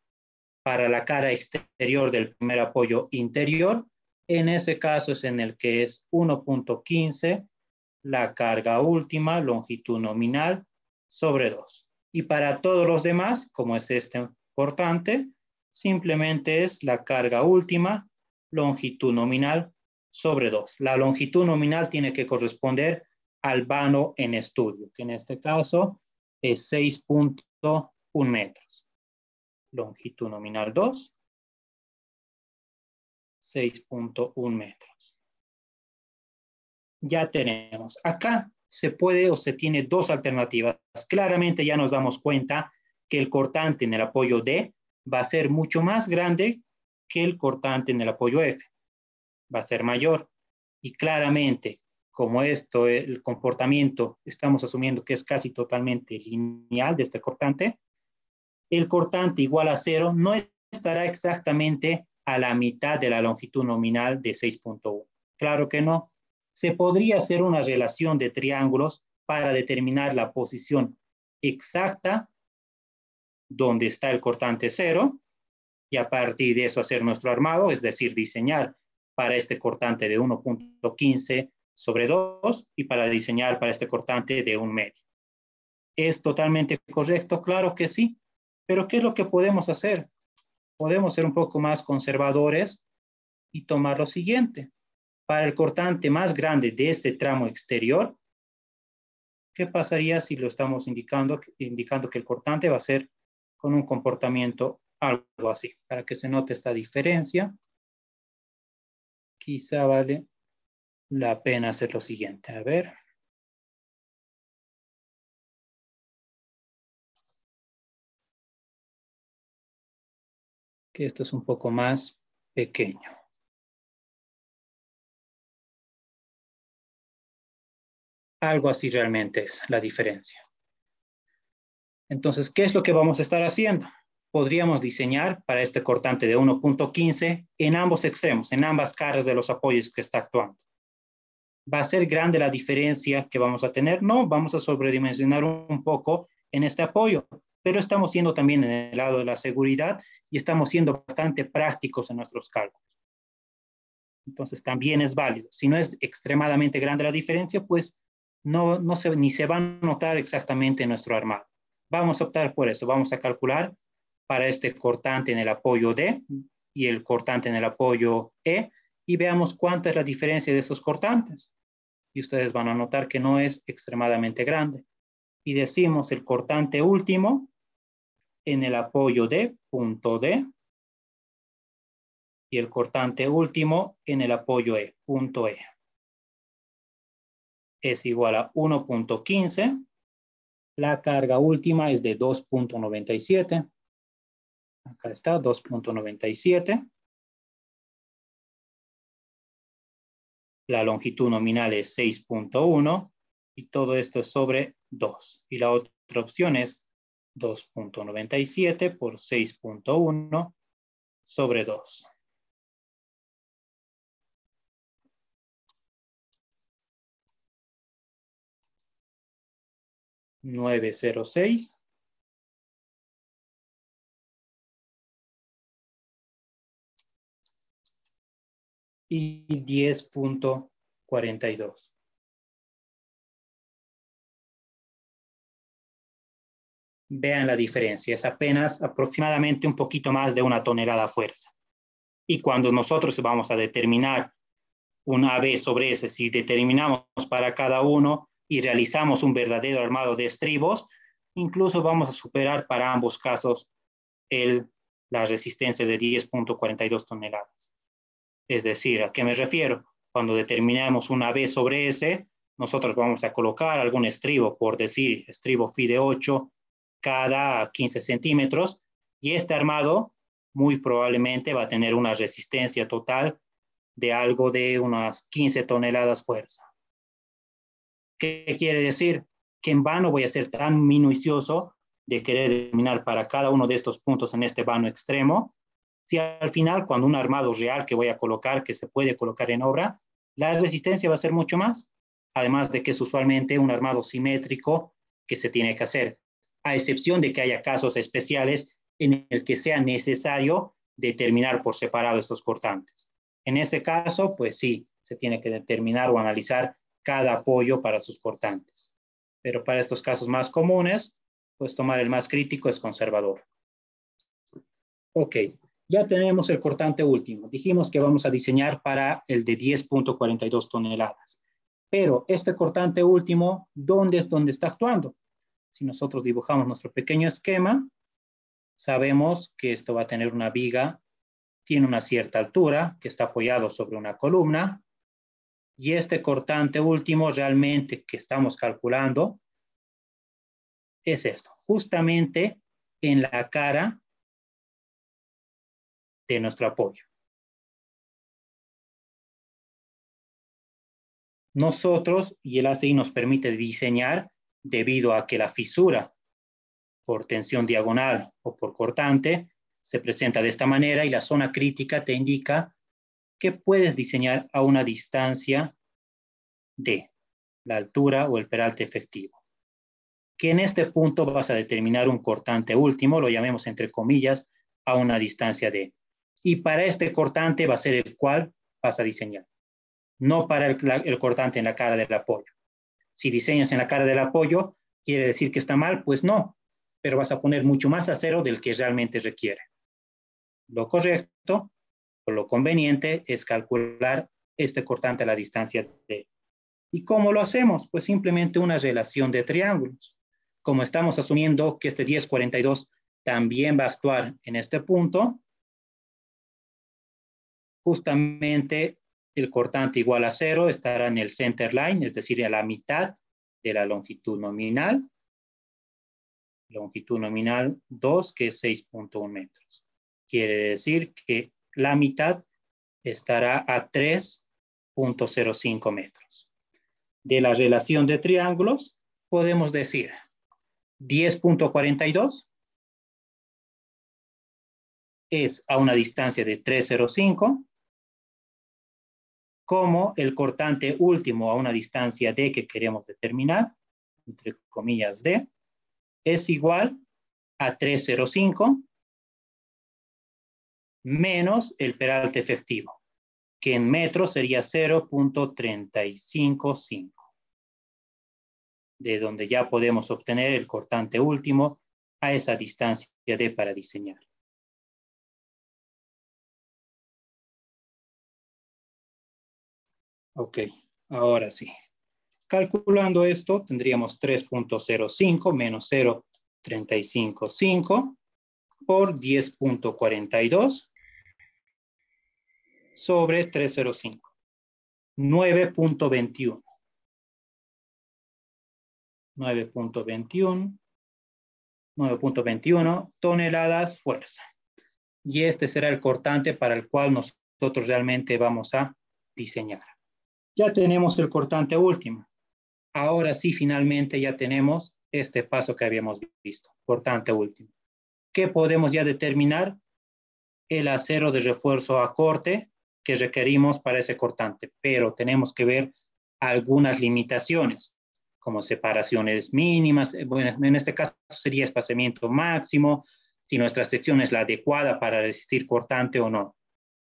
Para la cara exterior del primer apoyo interior, en ese caso es en el que es 1.15 la carga última, longitud nominal, sobre 2. Y para todos los demás, como es este cortante, simplemente es la carga última, longitud nominal, sobre 2. La longitud nominal tiene que corresponder al vano en estudio, que en este caso es 6.1 metros. Longitud nominal 2, 6.1 metros. Ya tenemos. Acá se puede o se tiene dos alternativas. Claramente ya nos damos cuenta que el cortante en el apoyo D va a ser mucho más grande que el cortante en el apoyo F. Va a ser mayor. Y claramente, como esto, el comportamiento, estamos asumiendo que es casi totalmente lineal de este cortante, el cortante igual a 0 no estará exactamente a la mitad de la longitud nominal de 6.1. Claro que no. Se podría hacer una relación de triángulos para determinar la posición exacta donde está el cortante 0 y a partir de eso hacer nuestro armado, es decir, diseñar para este cortante de 1.15 sobre 2 y para diseñar para este cortante de 1 medio. ¿Es totalmente correcto? Claro que sí. Pero ¿qué es lo que podemos hacer? Podemos ser un poco más conservadores y tomar lo siguiente. Para el cortante más grande de este tramo exterior, ¿qué pasaría si lo estamos indicando que el cortante va a ser con un comportamiento algo así? Para que se note esta diferencia, quizá vale la pena hacer lo siguiente. A ver. Que esto es un poco más pequeño. Algo así realmente es la diferencia. Entonces, ¿qué es lo que vamos a estar haciendo? Podríamos diseñar para este cortante de 1.15 en ambos extremos, en ambas caras de los apoyos que está actuando. ¿Va a ser grande la diferencia que vamos a tener? No, vamos a sobredimensionar un poco en este apoyo, pero estamos siendo también en el lado de la seguridad y estamos siendo bastante prácticos en nuestros cálculos. Entonces también es válido. Si no es extremadamente grande la diferencia, pues ni se va a notar exactamente en nuestro armado. Vamos a optar por eso. Vamos a calcular para este cortante en el apoyo D y el cortante en el apoyo E y veamos cuánta es la diferencia de esos cortantes. Y ustedes van a notar que no es extremadamente grande. Y decimos el cortante último en el apoyo D, punto D, y el cortante último en el apoyo E, punto E. Es igual a 1.15. La carga última es de 2.97. Acá está, 2.97. La longitud nominal es 6.1 y todo esto es sobre 2. Y la otra opción es 2.97 por 6.1 sobre 2. $906 y 10.42. Vean la diferencia, es apenas aproximadamente un poquito más de 1 tonelada fuerza. Y cuando nosotros vamos a determinar un AB sobre S, si determinamos para cada uno y realizamos un verdadero armado de estribos, incluso vamos a superar para ambos casos la resistencia de 10.42 toneladas. Es decir, ¿a qué me refiero? Cuando determinamos una B sobre S, nosotros vamos a colocar algún estribo, por decir, estribo phi de 8 cada 15 centímetros, y este armado muy probablemente va a tener una resistencia total de algo de unas 15 toneladas fuerza. ¿Qué quiere decir? Que en vano voy a ser tan minucioso de querer determinar para cada uno de estos puntos en este vano extremo, si al final, cuando un armado real que voy a colocar, que se puede colocar en obra, la resistencia va a ser mucho más, además de que es usualmente un armado simétrico que se tiene que hacer, a excepción de que haya casos especiales en el que sea necesario determinar por separado estos cortantes. En ese caso, pues sí, se tiene que determinar o analizar cada apoyo para sus cortantes. Pero para estos casos más comunes, pues tomar el más crítico es conservador. Ok, ya tenemos el cortante último. Dijimos que vamos a diseñar para el de 10.42 toneladas. Pero este cortante último, ¿dónde es donde está actuando? Si nosotros dibujamos nuestro pequeño esquema, sabemos que esto va a tener una viga, tiene una cierta altura, que está apoyado sobre una columna, y este cortante último realmente que estamos calculando es esto, justamente en la cara de nuestro apoyo. Nosotros, y el ACI nos permite diseñar, debido a que la fisura por tensión diagonal o por cortante se presenta de esta manera, y la zona crítica te indica que puedes diseñar a una distancia de la altura o el peralte efectivo. Que en este punto vas a determinar un cortante último, lo llamemos entre comillas, a una distancia de. Y para este cortante va a ser el cual vas a diseñar, no para el cortante en la cara del apoyo. Si diseñas en la cara del apoyo, ¿quiere decir que está mal? Pues no, pero vas a poner mucho más acero del que realmente requiere. Lo correcto o lo conveniente es calcular este cortante a la distancia de. ¿Y cómo lo hacemos? Pues simplemente una relación de triángulos. Como estamos asumiendo que este 1042 también va a actuar en este punto, justamente el cortante igual a 0 estará en el center line, es decir, a la mitad de la longitud nominal 2, que es 6.1 metros. Quiere decir que la mitad estará a 3.05 metros. De la relación de triángulos, podemos decir 10.42 es a una distancia de 3.05, como el cortante último a una distancia D que queremos determinar, entre comillas D, es igual a 3.05 menos el peralte efectivo, que en metros sería 0.355, de donde ya podemos obtener el cortante último a esa distancia D para diseñar. Ok, ahora sí. Calculando esto, tendríamos 3.05 menos 0.355 por 10.42 sobre 305. 9.21. 9.21 toneladas fuerza. Y este será el cortante para el cual nosotros realmente vamos a diseñar. Ya tenemos el cortante último. Ahora sí, finalmente ya tenemos este paso que habíamos visto, cortante último. ¿Qué podemos ya determinar? El acero de refuerzo a corte que requerimos para ese cortante, pero tenemos que ver algunas limitaciones, como separaciones mínimas. Bueno, en este caso sería espaciamiento máximo, si nuestra sección es la adecuada para resistir cortante o no.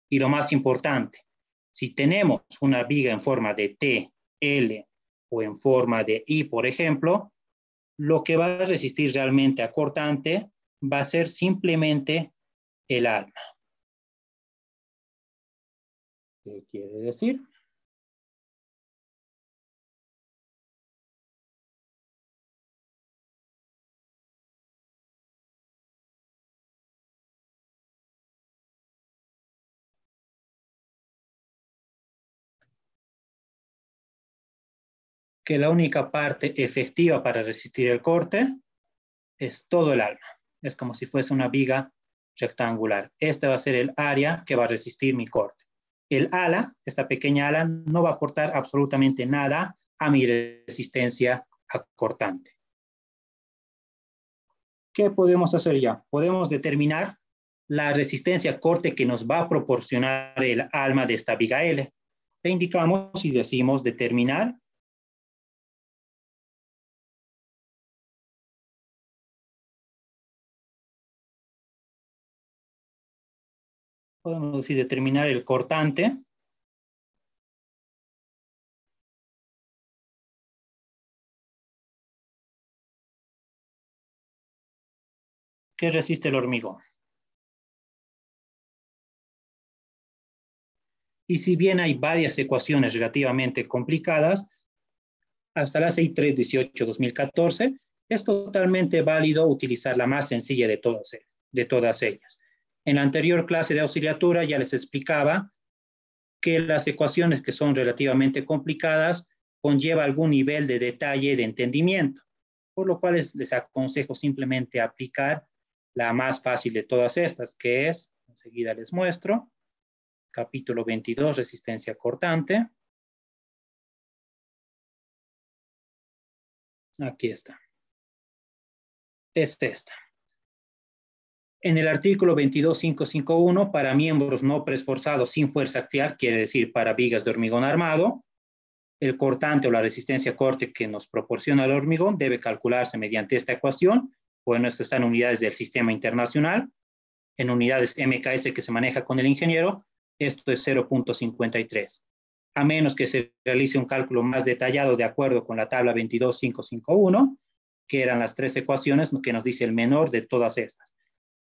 Y lo más importante, si tenemos una viga en forma de T, L o en forma de I, por ejemplo, lo que va a resistir realmente a cortante va a ser simplemente el alma. ¿Qué quiere decir? Que la única parte efectiva para resistir el corte es todo el alma. Es como si fuese una viga rectangular. Esta va a ser el área que va a resistir mi corte. El ala, esta pequeña ala, no va a aportar absolutamente nada a mi resistencia a cortante. ¿Qué podemos hacer ya? Podemos determinar la resistencia a corte que nos va a proporcionar el alma de esta viga L. Le indicamos y decimos determinar podemos decir determinar el cortante que resiste el hormigón. Y si bien hay varias ecuaciones relativamente complicadas, hasta la CI 318-2014 es totalmente válido utilizar la más sencilla de todas ellas. En la anterior clase de auxiliatura ya les explicaba que las ecuaciones que son relativamente complicadas conlleva algún nivel de detalle de entendimiento, por lo cual les aconsejo simplemente aplicar la más fácil de todas estas, que es Enseguida les muestro. Capítulo 22, resistencia cortante. Aquí está. Es esta. En el artículo 22.551, para miembros no preesforzados sin fuerza axial, quiere decir para vigas de hormigón armado, el cortante o la resistencia corte que nos proporciona el hormigón debe calcularse mediante esta ecuación. Bueno, esto está en unidades del sistema internacional, en unidades MKS que se maneja con el ingeniero, esto es 0.53. A menos que se realice un cálculo más detallado de acuerdo con la tabla 22.551, que eran las tres ecuaciones que nos dice el menor de todas estas,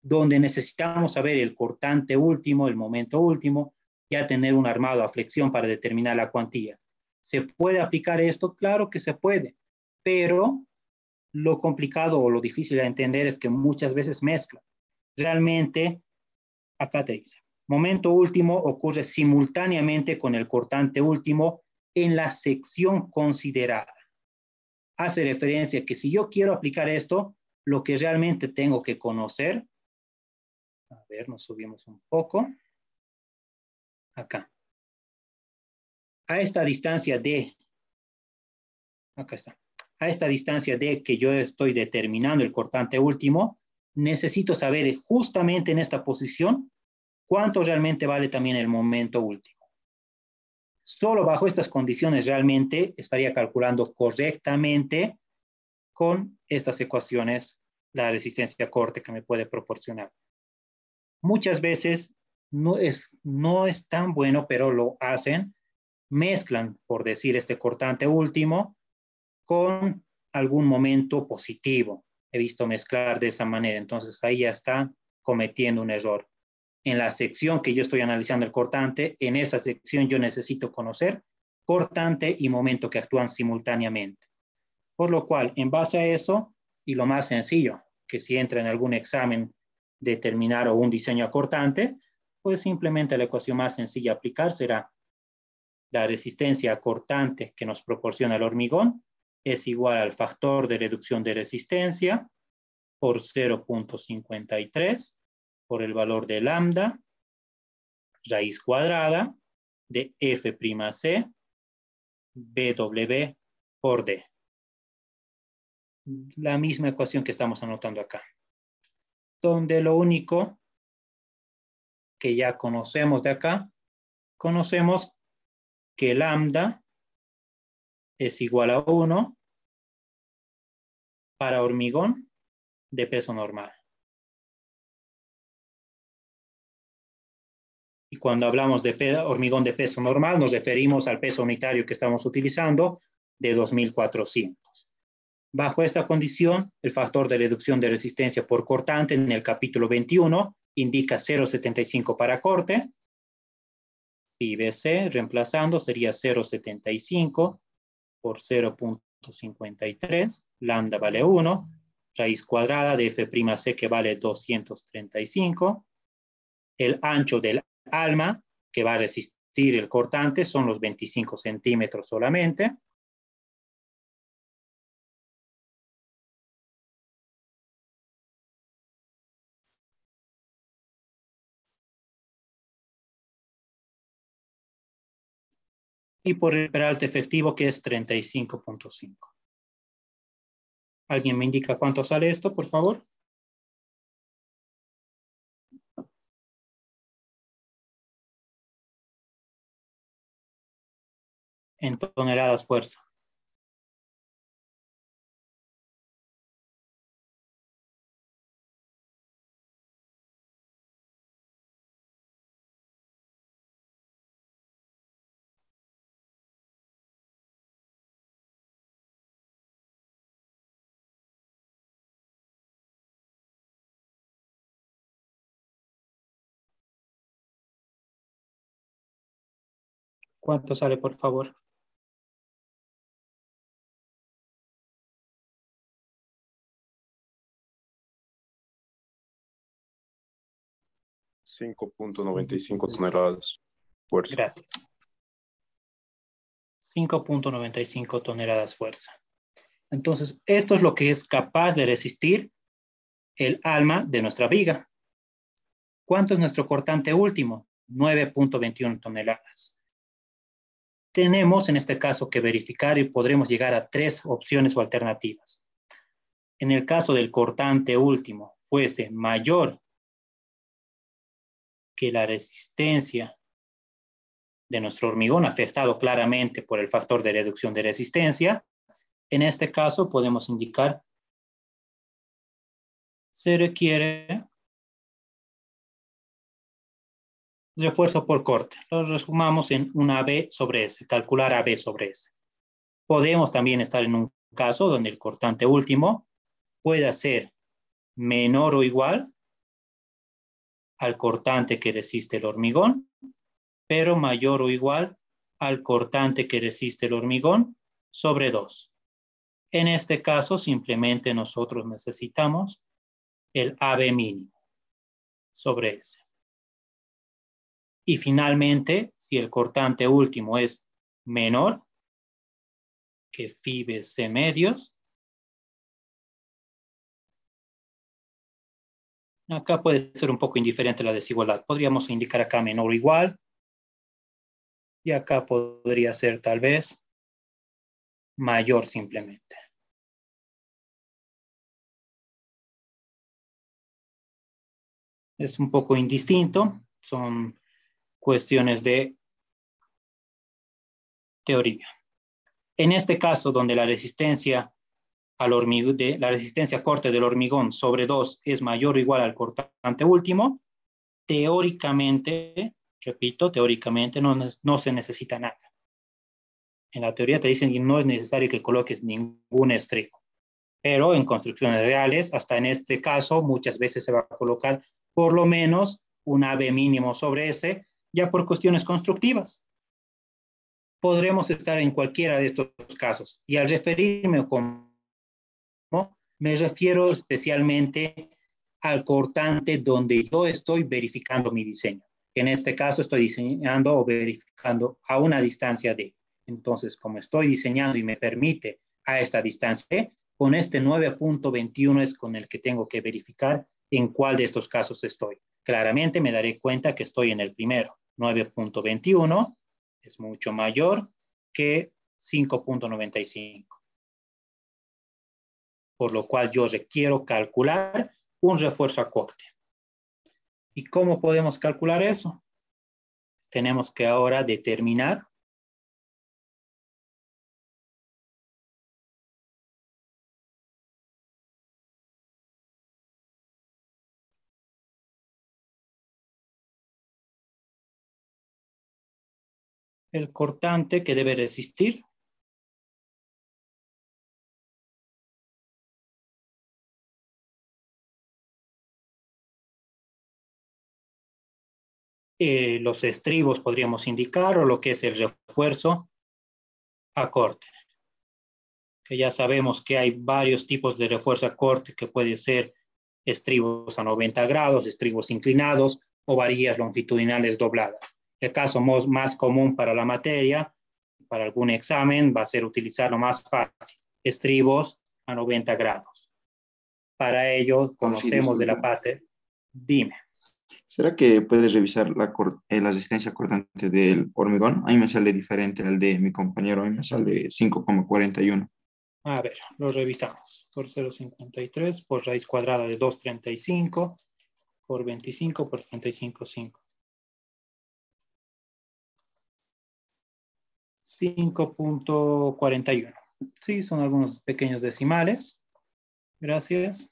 donde necesitamos saber el cortante último, el momento último, ya tener un armado a flexión para determinar la cuantía. ¿Se puede aplicar esto? Claro que se puede, pero lo complicado o lo difícil de entender es que muchas veces mezclan. Realmente, acá te dice, momento último ocurre simultáneamente con el cortante último en la sección considerada. Hace referencia que si yo quiero aplicar esto, lo que realmente tengo que conocer, a ver, nos subimos un poco, acá, a esta distancia de, acá está, a esta distancia de que yo estoy determinando el cortante último, necesito saber justamente en esta posición cuánto realmente vale también el momento último. Solo bajo estas condiciones realmente estaría calculando correctamente con estas ecuaciones la resistencia corte que me puede proporcionar. Muchas veces no es tan bueno, pero lo hacen, mezclan, por decir, este cortante último con algún momento positivo. He visto mezclar de esa manera, entonces ahí ya está cometiendo un error. En la sección que yo estoy analizando el cortante, en esa sección yo necesito conocer cortante y momento que actúan simultáneamente. Por lo cual, en base a eso, y lo más sencillo, que si entra en algún examen determinar o un diseño cortante, pues simplemente la ecuación más sencilla a aplicar será la resistencia cortante que nos proporciona el hormigón es igual al factor de reducción de resistencia por 0.53 por el valor de lambda, raíz cuadrada de F'C BW por D. La misma ecuación que estamos anotando acá. Donde lo único que ya conocemos de acá, conocemos que lambda es igual a 1 para hormigón de peso normal. Y cuando hablamos de hormigón de peso normal, nos referimos al peso unitario que estamos utilizando de 2.400. Bajo esta condición, el factor de reducción de resistencia por cortante en el capítulo 21 indica 0.75 para corte. Y BC, reemplazando, sería 0.75 por 0.53. Lambda vale 1. Raíz cuadrada de F'C que vale 235. El ancho del alma que va a resistir el cortante son los 25 centímetros solamente. Y por el peralte efectivo que es 35.5. ¿Alguien me indica cuánto sale esto, por favor? En toneladas fuerza. ¿Cuánto sale, por favor? $5.95 toneladas. Fuerza. Gracias. 5.95 toneladas fuerza. Entonces, esto es lo que es capaz de resistir el alma de nuestra viga. ¿Cuánto es nuestro cortante último? 9.21 toneladas. Tenemos en este caso que verificar y podremos llegar a 3 opciones o alternativas. En el caso del cortante último fuese mayor que la resistencia de nuestro hormigón, afectado claramente por el factor de reducción de resistencia, en este caso podemos indicar se requiere refuerzo por corte. Lo resumamos en un AB sobre S, calcular AB sobre S. Podemos también estar en un caso donde el cortante último pueda ser menor o igual al cortante que resiste el hormigón, pero mayor o igual al cortante que resiste el hormigón sobre 2. En este caso, simplemente nosotros necesitamos el AB mínimo sobre S. Y finalmente, si el cortante último es menor que phi B C medios, acá puede ser un poco indiferente la desigualdad. Podríamos indicar acá menor o igual, y acá podría ser tal vez mayor simplemente. Es un poco indistinto, son cuestiones de teoría. En este caso, donde la resistencia al hormigón, la resistencia corte del hormigón sobre 2 es mayor o igual al cortante último, teóricamente, repito, teóricamente no se necesita nada. En la teoría te dicen que no es necesario que coloques ningún estribo, pero en construcciones reales, hasta en este caso, muchas veces se va a colocar por lo menos un AB mínimo sobre S, ya por cuestiones constructivas. Podremos estar en cualquiera de estos casos. Y al referirme como, me refiero especialmente al cortante donde yo estoy verificando mi diseño. En este caso estoy diseñando o verificando a una distancia de. Entonces, como estoy diseñando y me permite a esta distancia, con este 9.21 es con el que tengo que verificar en cuál de estos casos estoy. Claramente me daré cuenta que estoy en el primero. 9.21 es mucho mayor que 5.95. Por lo cual yo requiero calcular un refuerzo a corte. ¿Y cómo podemos calcular eso? Tenemos que ahora determinar el cortante que debe resistir los estribos, podríamos indicar, o lo que es el refuerzo a corte. Que ya sabemos que hay varios tipos de refuerzo a corte, que puede ser estribos a 90 grados, estribos inclinados o varillas longitudinales dobladas. El caso más común para la materia, para algún examen, va a ser utilizar lo más fácil, estribos a 90 grados. Para ello, conocemos de la parte. Dime. ¿Será que puedes revisar la resistencia cortante del hormigón? A mí me sale diferente al de mi compañero, a mí me sale 5,41. A ver, lo revisamos. Por 0,53, por raíz cuadrada de 2,35, por 25, por 35,5. 5.41. Sí, son algunos pequeños decimales. Gracias.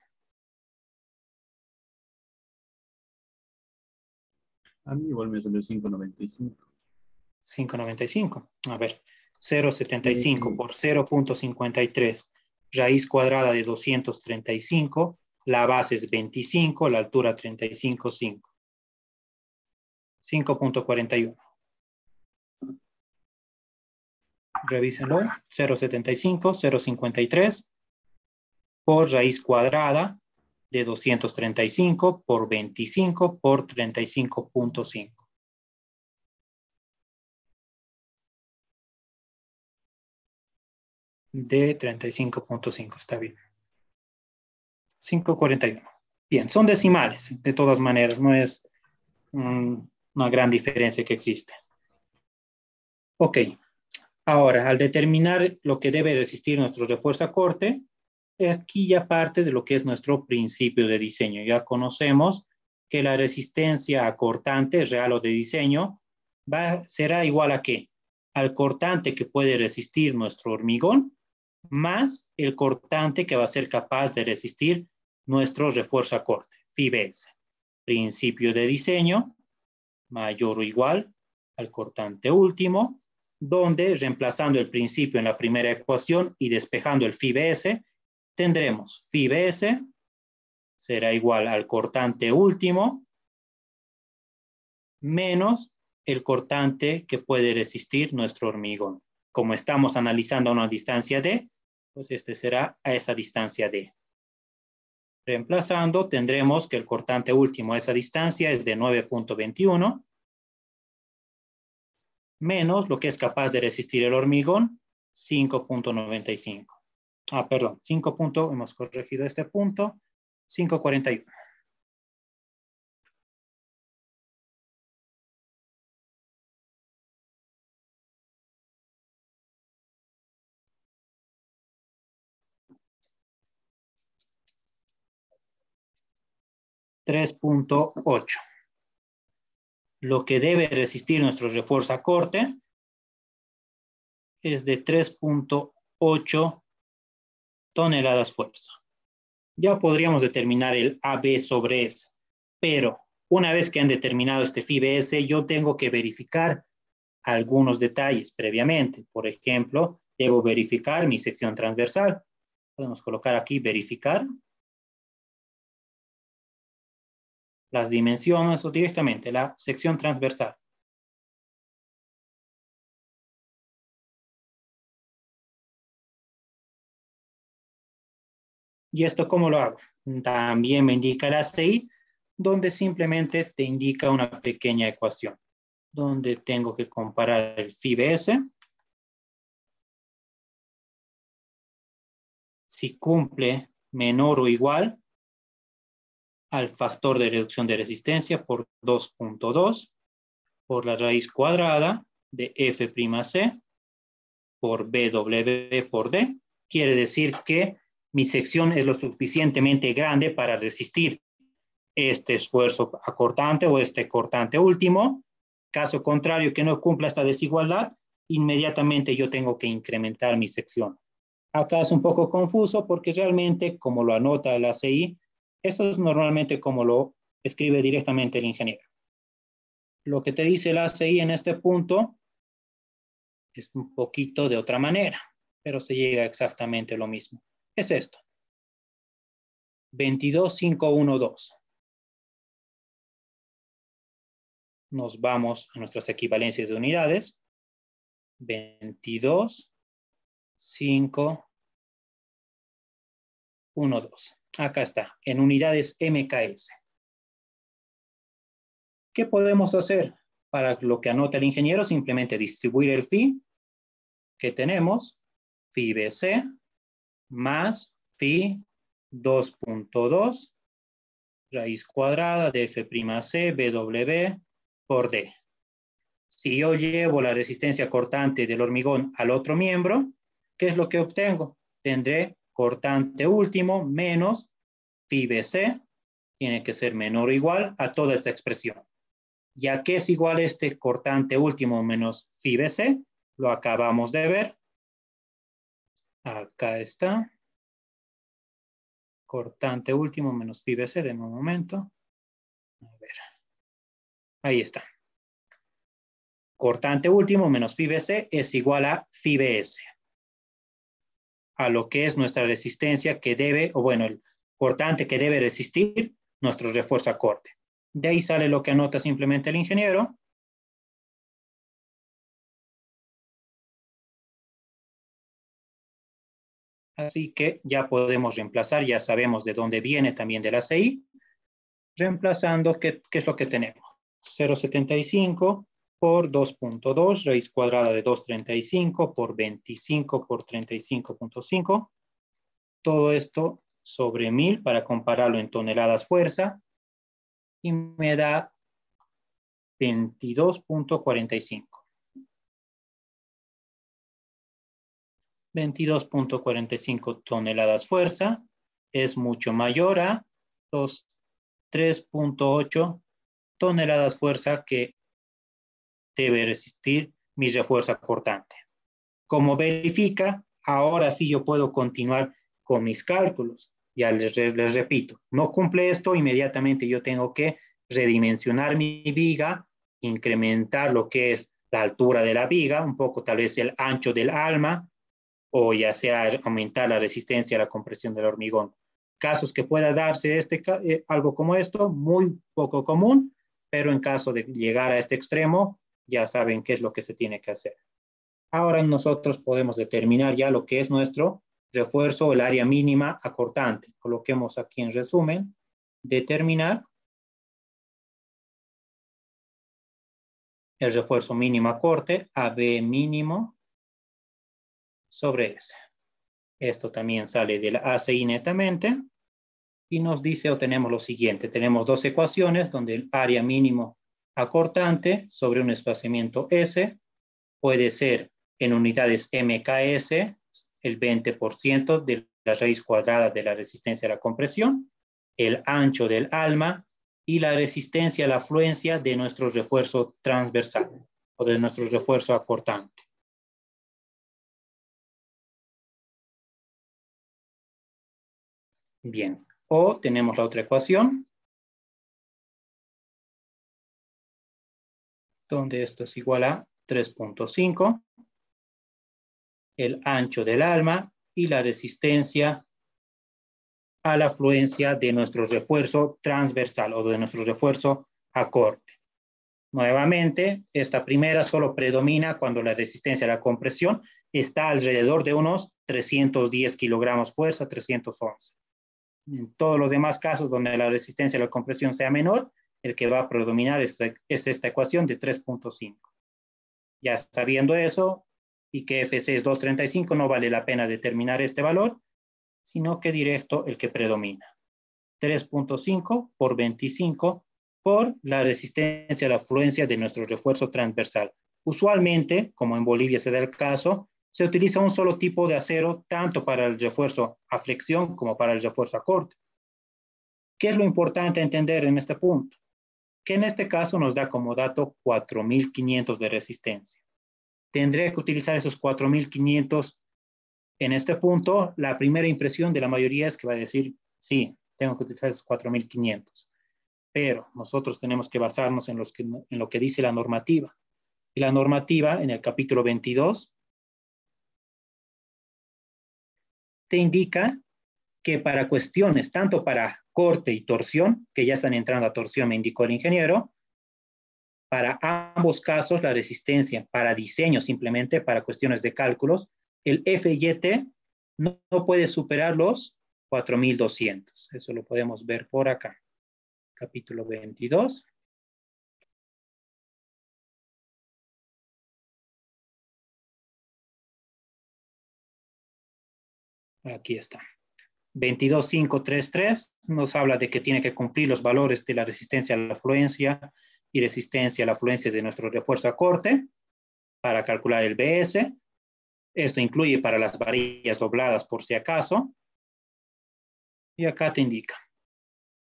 A mí igual me salió 5.95. 5.95. A ver, 0.75 por 0.53. Raíz cuadrada de 235. La base es 25, la altura 35,5. 5.41. Revísenlo. 0.75, 0.53 por raíz cuadrada de 235 por 25 por 35,5. De 35,5, está bien. 5.41. Bien, son decimales, de todas maneras, no es una gran diferencia que existe. Ok, ahora al determinar lo que debe resistir nuestro refuerzo a corte, aquí ya parte de lo que es nuestro principio de diseño. Ya conocemos que la resistencia a cortante real o de diseño será igual a ¿qué? Al cortante que puede resistir nuestro hormigón más el cortante que va a ser capaz de resistir nuestro refuerzo a corte, FIBS. Principio de diseño mayor o igual al cortante último, donde reemplazando el principio en la primera ecuación y despejando el FIBS, tendremos FIBS será igual al cortante último menos el cortante que puede resistir nuestro hormigón. Como estamos analizando a una distancia D, pues este será a esa distancia D. Reemplazando, tendremos que el cortante último a esa distancia es de 9.21 menos lo que es capaz de resistir el hormigón, 5.95. Perdón, 5. Hemos corregido este punto, 5.41. $3.8. Lo que debe resistir nuestro refuerzo a corte es de 3.8 toneladas fuerza. Ya podríamos determinar el AB sobre S, pero una vez que han determinado este FIBS, yo tengo que verificar algunos detalles previamente. Por ejemplo, debo verificar mi sección transversal. Podemos colocar aquí verificar las dimensiones o directamente la sección transversal. ¿Y esto cómo lo hago? También me indica la ACI, donde simplemente te indica una pequeña ecuación, donde tengo que comparar el FIBS, si cumple menor o igual al factor de reducción de resistencia por 2.2 por la raíz cuadrada de F'C por BW por D. Quiere decir que mi sección es lo suficientemente grande para resistir este esfuerzo acortante o este cortante último. Caso contrario, que no cumpla esta desigualdad, inmediatamente yo tengo que incrementar mi sección. Acá es un poco confuso porque realmente, como lo anota la ACI, eso es normalmente como lo escribe directamente el ingeniero. Lo que te dice la ACI en este punto es un poquito de otra manera, pero se llega a exactamente lo mismo. Es esto. 22.512. Nos vamos a nuestras equivalencias de unidades. 22.512. Acá está, en unidades MKS. ¿Qué podemos hacer? Para lo que anota el ingeniero, simplemente distribuir el phi que tenemos, phi BC, más phi 2.2, raíz cuadrada de F'C BW por D. Si yo llevo la resistencia cortante del hormigón al otro miembro, ¿qué es lo que obtengo? Tendré cortante último menos phi BC, tiene que ser menor o igual a toda esta expresión. ¿Ya que es igual este cortante último menos phi BC? Lo acabamos de ver. Acá está. Cortante último menos phi BC, de un momento. A ver. Ahí está. Cortante último menos phi BC es igual a phi BS. A lo que es nuestra resistencia que debe, o bueno, el cortante que debe resistir nuestro refuerzo a corte. De ahí sale lo que anota simplemente el ingeniero. Así que ya podemos reemplazar, ya sabemos de dónde viene también de la CI. Reemplazando, ¿qué es lo que tenemos? 0.75 por 2.2, raíz cuadrada de 2.35 por 25 por 35.5. Todo esto sobre 1000 para compararlo en toneladas fuerza. Y me da 22.45. 22.45 toneladas fuerza es mucho mayor a los 3.8 toneladas fuerza que debe resistir mi refuerzo cortante. Como verifica, ahora sí yo puedo continuar con mis cálculos. Ya les repito, no cumple esto, inmediatamente yo tengo que redimensionar mi viga, incrementar lo que es la altura de la viga, un poco tal vez el ancho del alma, o ya sea aumentar la resistencia a la compresión del hormigón. Casos que pueda darse algo como esto, muy poco común, pero en caso de llegar a este extremo, ya saben qué es lo que se tiene que hacer. Ahora nosotros podemos determinar ya lo que es nuestro refuerzo, el área mínima acortante. Coloquemos aquí en resumen, determinar el refuerzo mínimo acorte, AB mínimo sobre S. Esto también sale de la ACI netamente y nos dice o tenemos lo siguiente. Tenemos dos ecuaciones donde el área mínimo acortante sobre un espaciamiento S puede ser en unidades MKS, el 20% de la raíz cuadrada de la resistencia a la compresión, el ancho del alma y la resistencia a la afluencia de nuestro refuerzo transversal o de nuestro refuerzo acortante. Bien, o tenemos la otra ecuación, donde esto es igual a 3.5, el ancho del alma y la resistencia a la afluencia de nuestro refuerzo transversal o de nuestro refuerzo acorte. Nuevamente, esta primera solo predomina cuando la resistencia a la compresión está alrededor de unos 310 kilogramos fuerza, 311. En todos los demás casos donde la resistencia a la compresión sea menor, el que va a predominar es esta ecuación de 3.5. Ya sabiendo eso y que FC es 235, no vale la pena determinar este valor, sino que directo el que predomina. 3.5 por 25 por la resistencia a la afluencia de nuestro refuerzo transversal. Usualmente, como en Bolivia se da el caso, se utiliza un solo tipo de acero tanto para el refuerzo a flexión como para el refuerzo a corte. ¿Qué es lo importante entender en este punto? Que en este caso nos da como dato 4.500 de resistencia. Tendré que utilizar esos 4.500 en este punto. La primera impresión de la mayoría es que va a decir, sí, tengo que utilizar esos 4.500. Pero nosotros tenemos que basarnos en lo que dice la normativa. Y la normativa, en el capítulo 22, te indica que para cuestiones, tanto para corte y torsión, que ya están entrando a torsión, me indicó el ingeniero, para ambos casos la resistencia, para diseño simplemente, para cuestiones de cálculos, el FYT no puede superar los 4.200. Eso lo podemos ver por acá. Capítulo 22. Aquí está. 22.533 nos habla de que tiene que cumplir los valores de la resistencia a la afluencia y resistencia a la afluencia de nuestro refuerzo a corte para calcular el BS. Esto incluye para las varillas dobladas por si acaso. Y acá te indica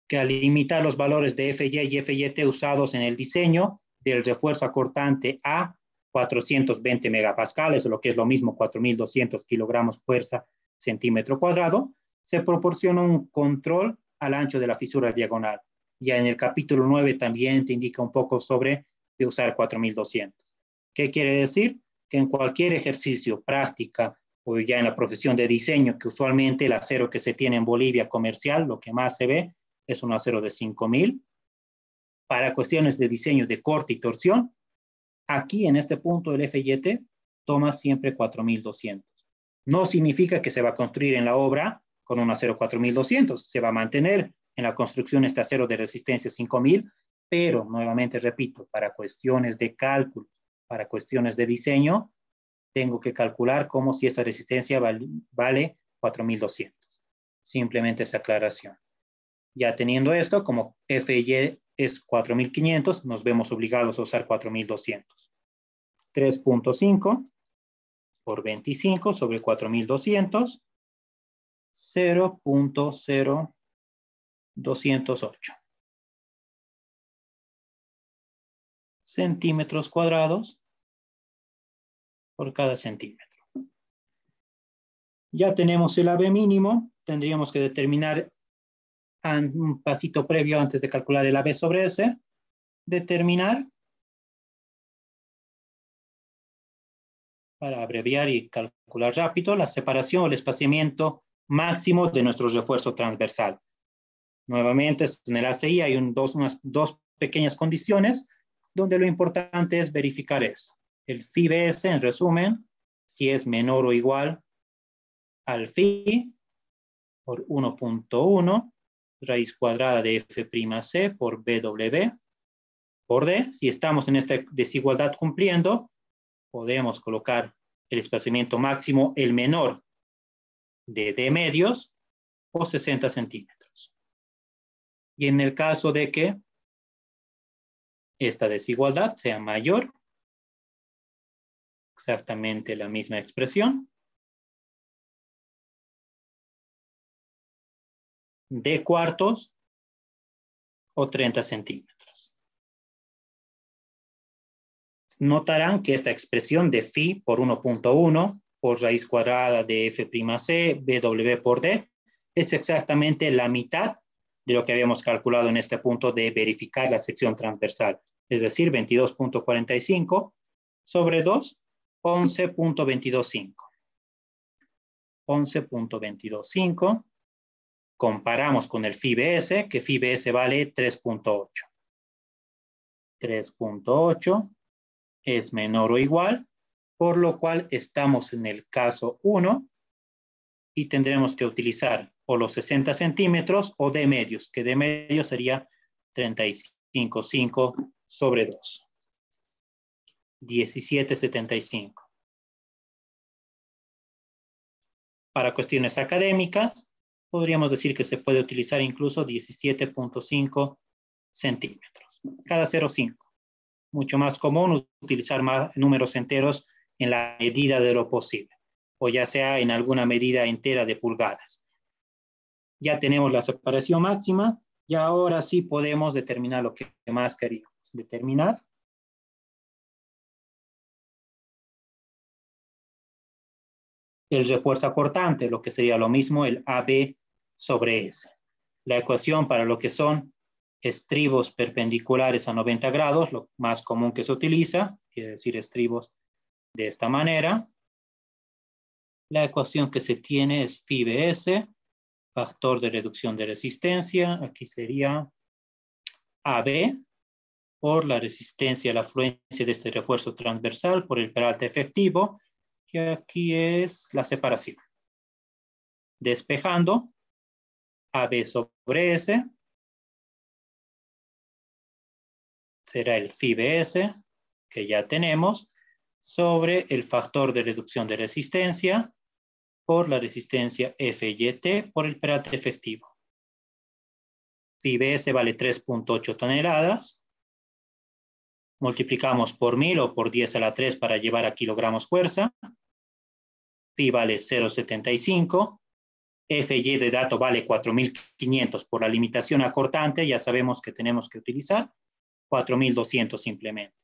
que al limitar los valores de FY y FYT usados en el diseño del refuerzo acortante a 420 megapascales, o lo que es lo mismo 4.200 kilogramos fuerza centímetro cuadrado, se proporciona un control al ancho de la fisura diagonal. Ya en el capítulo 9 también te indica un poco sobre de usar 4.200. ¿Qué quiere decir? Que en cualquier ejercicio, práctica o ya en la profesión de diseño, que usualmente el acero que se tiene en Bolivia comercial, lo que más se ve, es un acero de 5.000. Para cuestiones de diseño de corte y torsión, aquí en este punto el FYT toma siempre 4.200. No significa que se va a construir en la obra con un acero 4.200. Se va a mantener en la construcción este acero de resistencia 5.000, pero nuevamente repito, para cuestiones de cálculo, para cuestiones de diseño, tengo que calcular como si esa resistencia vale 4.200. Simplemente esa aclaración. Ya teniendo esto, como FY es 4.500, nos vemos obligados a usar 4.200. 3.5 por 25 sobre 4.200, 0.0208 centímetros cuadrados por cada centímetro. Ya tenemos el AB mínimo, tendríamos que determinar un pasito previo antes de calcular el AB sobre S, determinar, para abreviar y calcular rápido, la separación o el espaciamiento máximo de nuestro refuerzo transversal. Nuevamente, en el ACI hay unas dos pequeñas condiciones donde lo importante es verificar esto. El phi BS, en resumen, si es menor o igual al phi por 1.1 raíz cuadrada de F'C por BW por D. Si estamos en esta desigualdad cumpliendo, podemos colocar el espaciamiento máximo, el menor, de D medios o 60 centímetros. Y en el caso de que esta desigualdad sea mayor, exactamente la misma expresión, D cuartos o 30 centímetros. Notarán que esta expresión de phi por 1.1 por raíz cuadrada de F'C, BW por D, es exactamente la mitad de lo que habíamos calculado en este punto de verificar la sección transversal. Es decir, 22.45 sobre 2, 11.225. 11.225. Comparamos con el phi BS, que phi BS vale 3.8. 3.8 es menor o igual, por lo cual estamos en el caso 1 y tendremos que utilizar o los 60 centímetros o D medios, que D medios sería 35.5 sobre 2. 17.75. Para cuestiones académicas, podríamos decir que se puede utilizar incluso 17.5 centímetros. Cada 0,5. Mucho más común utilizar números enteros en la medida de lo posible, o ya sea en alguna medida entera de pulgadas. Ya tenemos la separación máxima y ahora sí podemos determinar lo que más queríamos. Determinar el refuerzo acortante, lo que sería lo mismo el AB sobre S. La ecuación para lo que son estribos perpendiculares a 90 grados, lo más común que se utiliza, quiere decir estribos de esta manera. La ecuación que se tiene es phi BS, factor de reducción de resistencia, aquí sería AB, por la resistencia a la afluencia de este refuerzo transversal por el peralte efectivo, que aquí es la separación. Despejando, AB sobre S será el phi BS, que ya tenemos, sobre el factor de reducción de resistencia por la resistencia FYT por el peralte efectivo. Phi BS vale 3.8 toneladas. Multiplicamos por 1000 o por 10 a la 3 para llevar a kilogramos fuerza. Phi vale 0.75. FY de dato vale 4.500 por la limitación acortante. Ya sabemos que tenemos que utilizar 4.200 simplemente.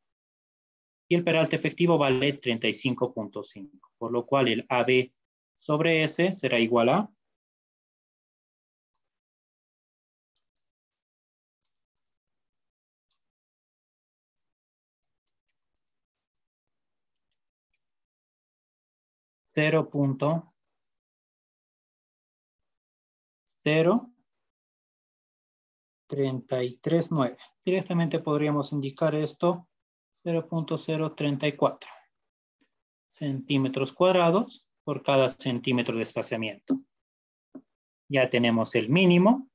Y el peralte efectivo vale 35.5, por lo cual el AB sobre S será igual a 0.0339. Directamente podríamos indicar esto 0.034 centímetros cuadrados por cada centímetro de espaciamiento. Ya tenemos el mínimo,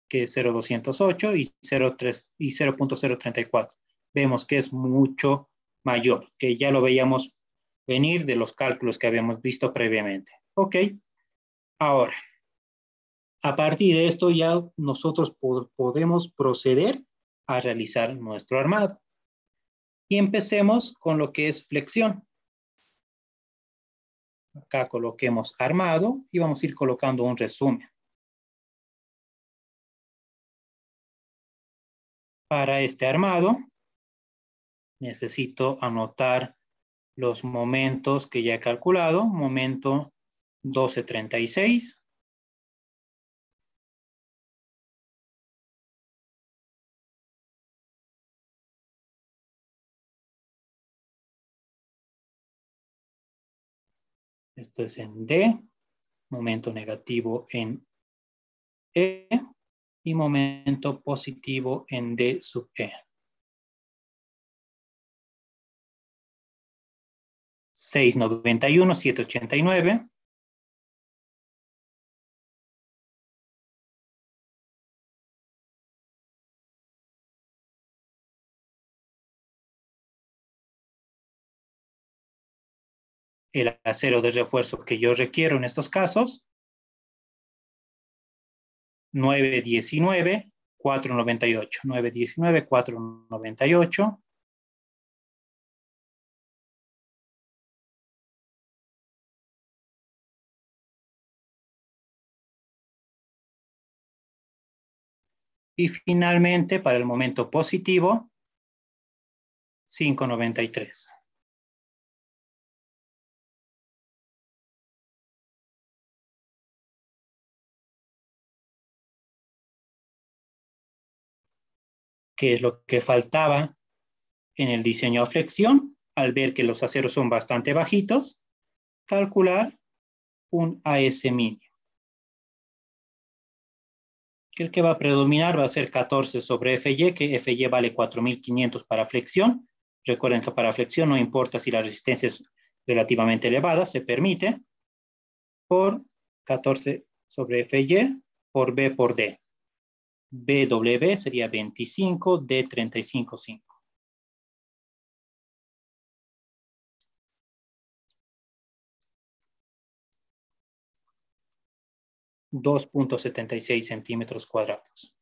que es 0.208 y 0.034. Vemos que es mucho mayor, que ya lo veíamos venir de los cálculos que habíamos visto previamente. Ok, ahora, a partir de esto ya nosotros podemos proceder a realizar nuestro armado. Y empecemos con lo que es flexión. Acá coloquemos armado y vamos a ir colocando un resumen. Para este armado, necesito anotar los momentos que ya he calculado. Momento 12:36. Esto es en D, momento negativo en E y momento positivo en D sub E. 691, 789. El acero de refuerzo que yo requiero en estos casos, 919, 498. 919, 498. Y finalmente, para el momento positivo, 593. ¿Qué es lo que faltaba en el diseño a flexión? Al ver que los aceros son bastante bajitos, calcular un AS mínimo. El que va a predominar va a ser 14 sobre FY, que FY vale 4.500 para flexión. Recuerden que para flexión no importa si la resistencia es relativamente elevada, se permite, por 14 sobre FY por B por D. BW sería 25, D 35,5. .76 centímetros cuadrados.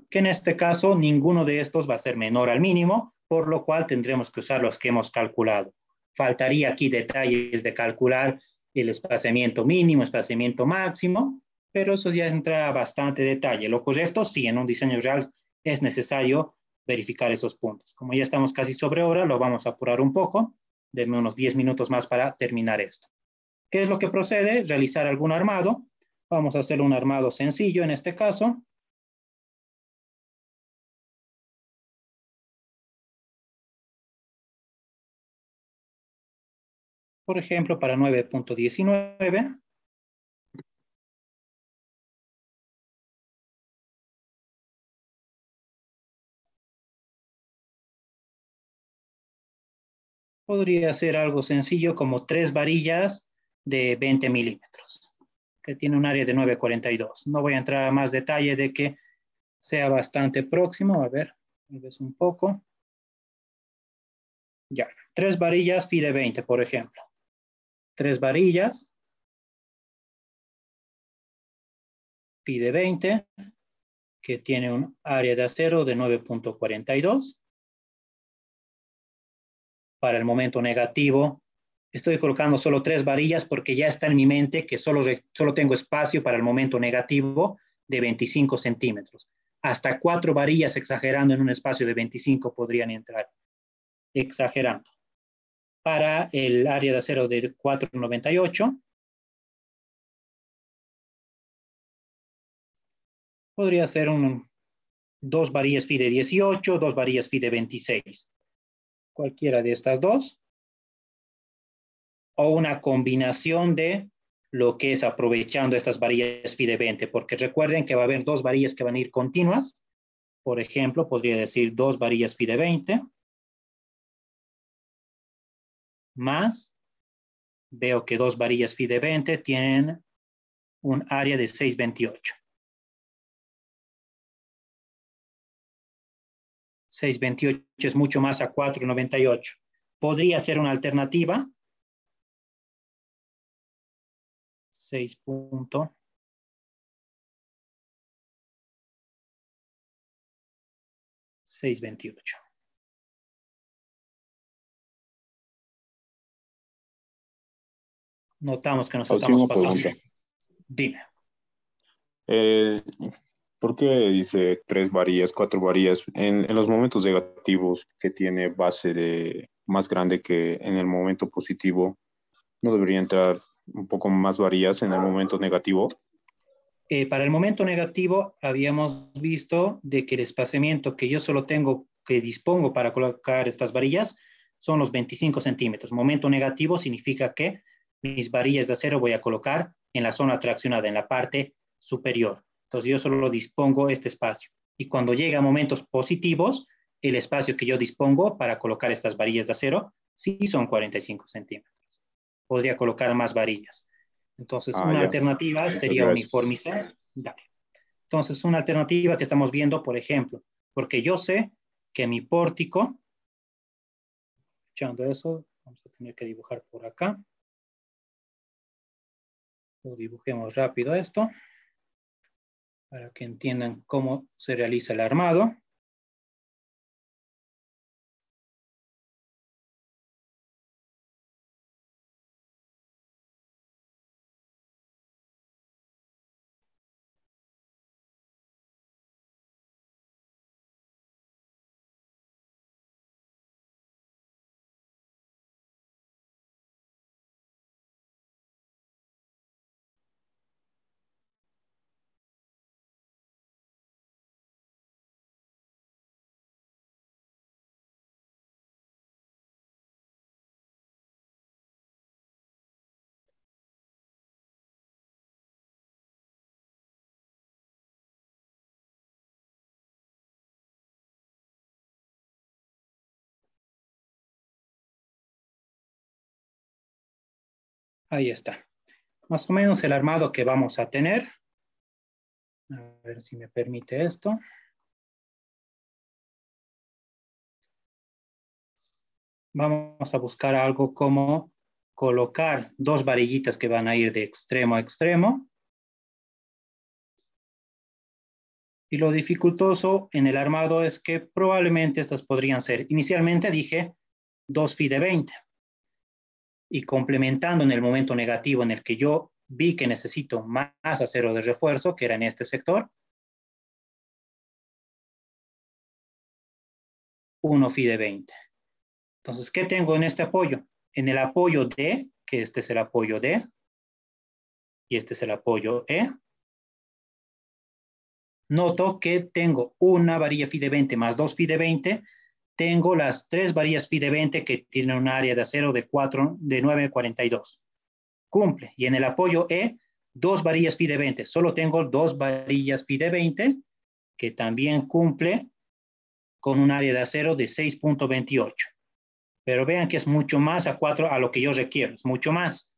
Que en este caso ninguno de estos va a ser menor al mínimo, por lo cual tendremos que usar los que hemos calculado. Faltaría aquí detalles de calcular el espaciamiento mínimo, espaciamiento máximo, pero eso ya entra bastante detalle. Lo correcto, sí, en un diseño real es necesario verificar esos puntos. Como ya estamos casi sobre hora, lo vamos a apurar un poco. Denme unos 10 minutos más para terminar esto. ¿Qué es lo que procede? Realizar algún armado. Vamos a hacer un armado sencillo en este caso. Por ejemplo, para 9.19. Podría ser algo sencillo como 3 varillas de 20 milímetros, que tiene un área de 9,42. No voy a entrar a más detalle de que sea bastante próximo. A ver, tal vez un poco. Ya, 3 varillas phi de 20, por ejemplo. 3 varillas phi de 20, que tiene un área de acero de 9.42. Para el momento negativo, estoy colocando solo 3 varillas porque ya está en mi mente que solo tengo espacio para el momento negativo de 25 centímetros. Hasta 4 varillas exagerando en un espacio de 25 podrían entrar. Exagerando. Para el área de acero de 4,98, podría ser 2 varillas phi de 18, 2 varillas phi de 26. Cualquiera de estas dos. O una combinación de lo que es aprovechando estas varillas phi de 20, porque recuerden que va a haber 2 varillas que van a ir continuas. Por ejemplo, podría decir 2 varillas phi de 20 más, veo que 2 varillas phi de 20 tienen un área de 628. 628 es mucho más a 498. Podría ser una alternativa. 6. 628. Notamos que nos estamos Última pasando. pregunta. Dime. Eh, ¿Por qué dice 3 varillas, 4 varillas? En los momentos negativos que tiene base de más grande que en el momento positivo, ¿no debería entrar un poco más varillas en el momento negativo? Para el momento negativo habíamos visto de que el espaciamiento que yo solo tengo, que dispongo para colocar estas varillas, son los 25 centímetros. Momento negativo significa que mis varillas de acero voy a colocar en la zona traccionada, en la parte superior. Entonces yo solo dispongo este espacio. Y cuando llega a momentos positivos, el espacio que yo dispongo para colocar estas varillas de acero sí son 45 centímetros. Podría colocar más varillas. Entonces, Ah, una ya. alternativa Muchas sería gracias. uniformizar. Dale. Entonces, una alternativa que estamos viendo, por ejemplo, porque yo sé que mi pórtico, echando eso, vamos a tener que dibujar por acá. Lo dibujemos rápido esto, para que entiendan cómo se realiza el armado. Ahí está. Más o menos el armado que vamos a tener. A ver si me permite esto. Vamos a buscar algo como colocar dos varillitas que van a ir de extremo a extremo. Y lo dificultoso en el armado es que probablemente estas podrían ser, inicialmente dije 2 phi de 20. Y complementando en el momento negativo en el que yo vi que necesito más acero de refuerzo, que era en este sector, 1 phi de 20. Entonces, ¿qué tengo en este apoyo? En el apoyo D, que este es el apoyo D, y este es el apoyo E, noto que tengo una varilla phi de 20 más 2 phi de 20, tengo las 3 varillas phi de 20 que tienen un área de acero de 9,42. Cumple. Y en el apoyo E, 2 varillas phi de 20. Solo tengo 2 varillas phi de 20 que también cumple con un área de acero de 6,28. Pero vean que es mucho más a lo que yo requiero, es mucho más.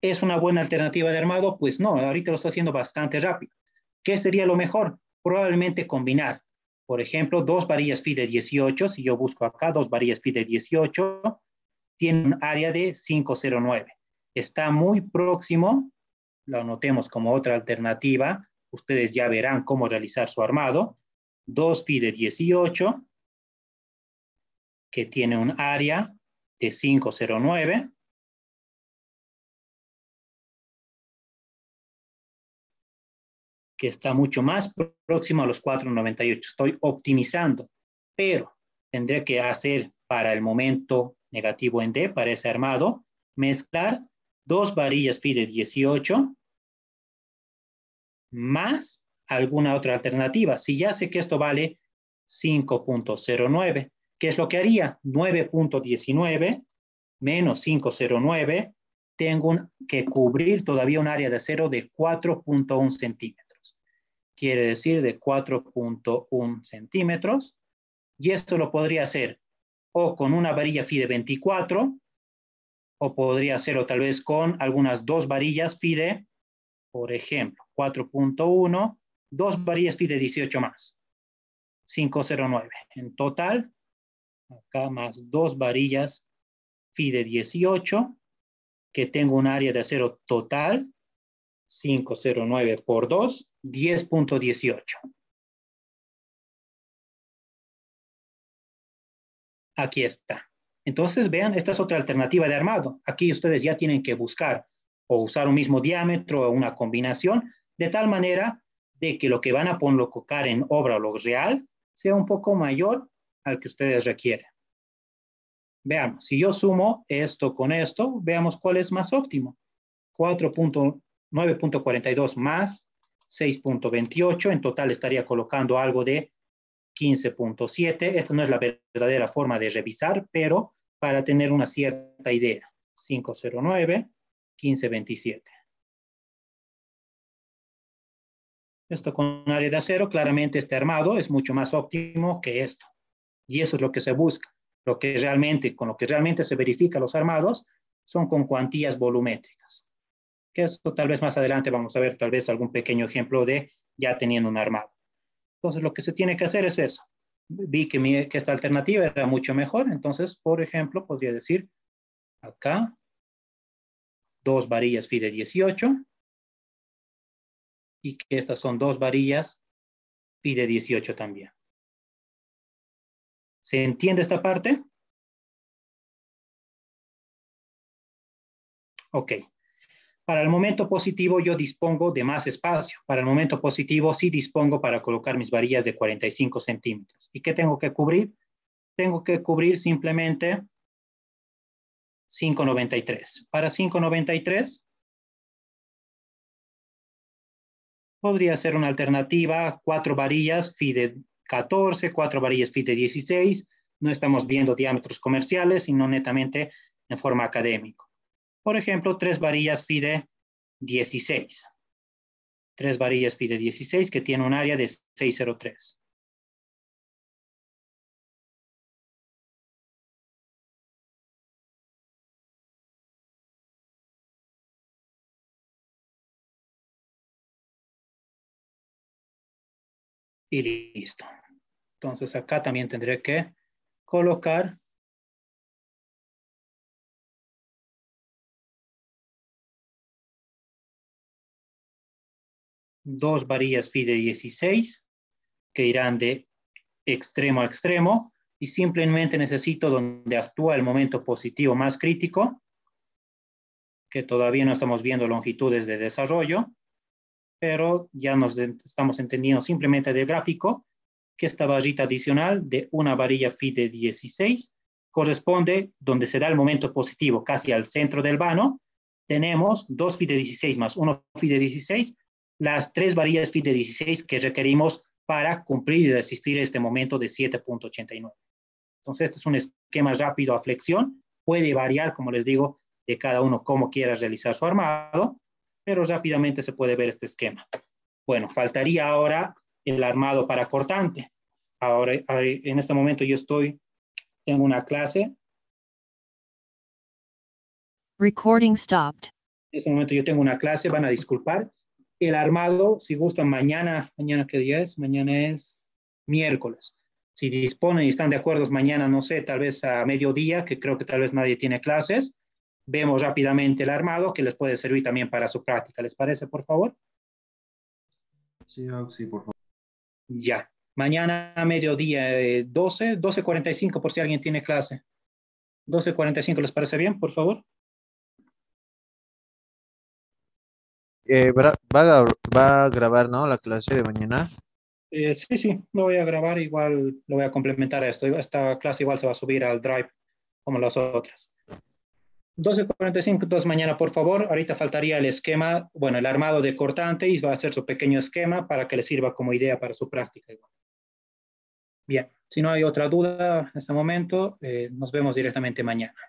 ¿Es una buena alternativa de armado? Pues no, ahorita lo estoy haciendo bastante rápido. ¿Qué sería lo mejor? Probablemente combinar, por ejemplo, 2 varillas phi de 18, si yo busco acá 2 varillas phi de 18, tiene un área de 509. Está muy próximo, lo anotemos como otra alternativa, ustedes ya verán cómo realizar su armado, 2 phi de 18, que tiene un área de 509, que está mucho más próximo a los 498. Estoy optimizando, pero tendré que hacer para el momento negativo en D, para ese armado, mezclar 2 varillas phi de 18 más alguna otra alternativa. Si ya sé que esto vale 5,09, ¿qué es lo que haría? 9,19 menos 5,09, tengo que cubrir todavía un área de acero de 4,1 centímetros. Quiere decir de 4,1 centímetros. Y esto lo podría hacer o con una varilla phi de 24, o podría hacerlo tal vez con algunas 2 varillas phi de, por ejemplo, 4,1, 2 varillas phi de 18 más, 5,09. En total, acá más 2 varillas phi de 18, que tengo un área de acero total, 5,09 por 2, 10,18. Aquí está. Entonces, vean, esta es otra alternativa de armado. Aquí ustedes ya tienen que buscar o usar un mismo diámetro o una combinación, de tal manera de que lo que van a colocar en obra o lo real sea un poco mayor al que ustedes requieren. Veamos, si yo sumo esto con esto, veamos cuál es más óptimo. 9.42 más 6.28, en total estaría colocando algo de 15.7. Esta no es la verdadera forma de revisar, pero para tener una cierta idea. 509, 1527. Esto con área de acero, claramente este armado es mucho más óptimo que esto. Y eso es lo que se busca. Con lo que realmente se verifica los armados son con cuantías volumétricas. Que eso tal vez más adelante vamos a ver tal vez algún pequeño ejemplo de ya teniendo un armado. Entonces lo que se tiene que hacer es eso. Vi que esta alternativa era mucho mejor, entonces, por ejemplo, podría decir acá 2 varillas FIDE 18 y que estas son 2 varillas FIDE 18 también. ¿Se entiende esta parte? Ok. Para el momento positivo yo dispongo de más espacio. Para el momento positivo sí dispongo para colocar mis varillas de 45 centímetros. ¿Y qué tengo que cubrir? Tengo que cubrir simplemente 5.93. Para 5.93 podría ser una alternativa, 4 varillas FIDE 14, 4 varillas FIDE 16. No estamos viendo diámetros comerciales, sino netamente en forma académica. Por ejemplo, 3 varillas FIDE 16. 3 varillas FIDE 16 que tiene un área de 603. Y listo. Entonces acá también tendré que colocar dos varillas FIDE 16 que irán de extremo a extremo y simplemente necesito donde actúa el momento positivo más crítico, que todavía no estamos viendo longitudes de desarrollo, pero ya nos estamos entendiendo simplemente del gráfico que esta barrita adicional de una varilla FIDE 16 corresponde donde se da el momento positivo, casi al centro del vano. Tenemos 2 FIDE 16 más 1 FIDE 16, las 3 varillas FIDE 16 que requerimos para cumplir y resistir este momento de 7.89. Entonces, este es un esquema rápido a flexión. Puede variar, como les digo, de cada uno cómo quiera realizar su armado, pero rápidamente se puede ver este esquema. Bueno, faltaría ahora el armado para cortante. Ahora, en este momento yo tengo una clase. Recording stopped. En este momento yo tengo una clase, van a disculpar. El armado, si gustan, mañana ¿qué día es? Mañana es miércoles. Si disponen y están de acuerdo, mañana, no sé, tal vez a mediodía, que creo que tal vez nadie tiene clases, vemos rápidamente el armado que les puede servir también para su práctica. ¿Les parece, por favor? Sí, sí, por favor. Ya. Mañana a mediodía, 12:45 por si alguien tiene clase. 12:45, ¿les parece bien, por favor? Va a grabar, ¿no? La clase de mañana. Sí, lo voy a grabar, igual lo voy a complementar a esto. Esta clase igual se va a subir al Drive como las otras. 12:45, entonces mañana, por favor. Ahorita faltaría el esquema, bueno, el armado de cortante y va a hacer su pequeño esquema para que le sirva como idea para su práctica. Bien, si no hay otra duda en este momento, nos vemos directamente mañana.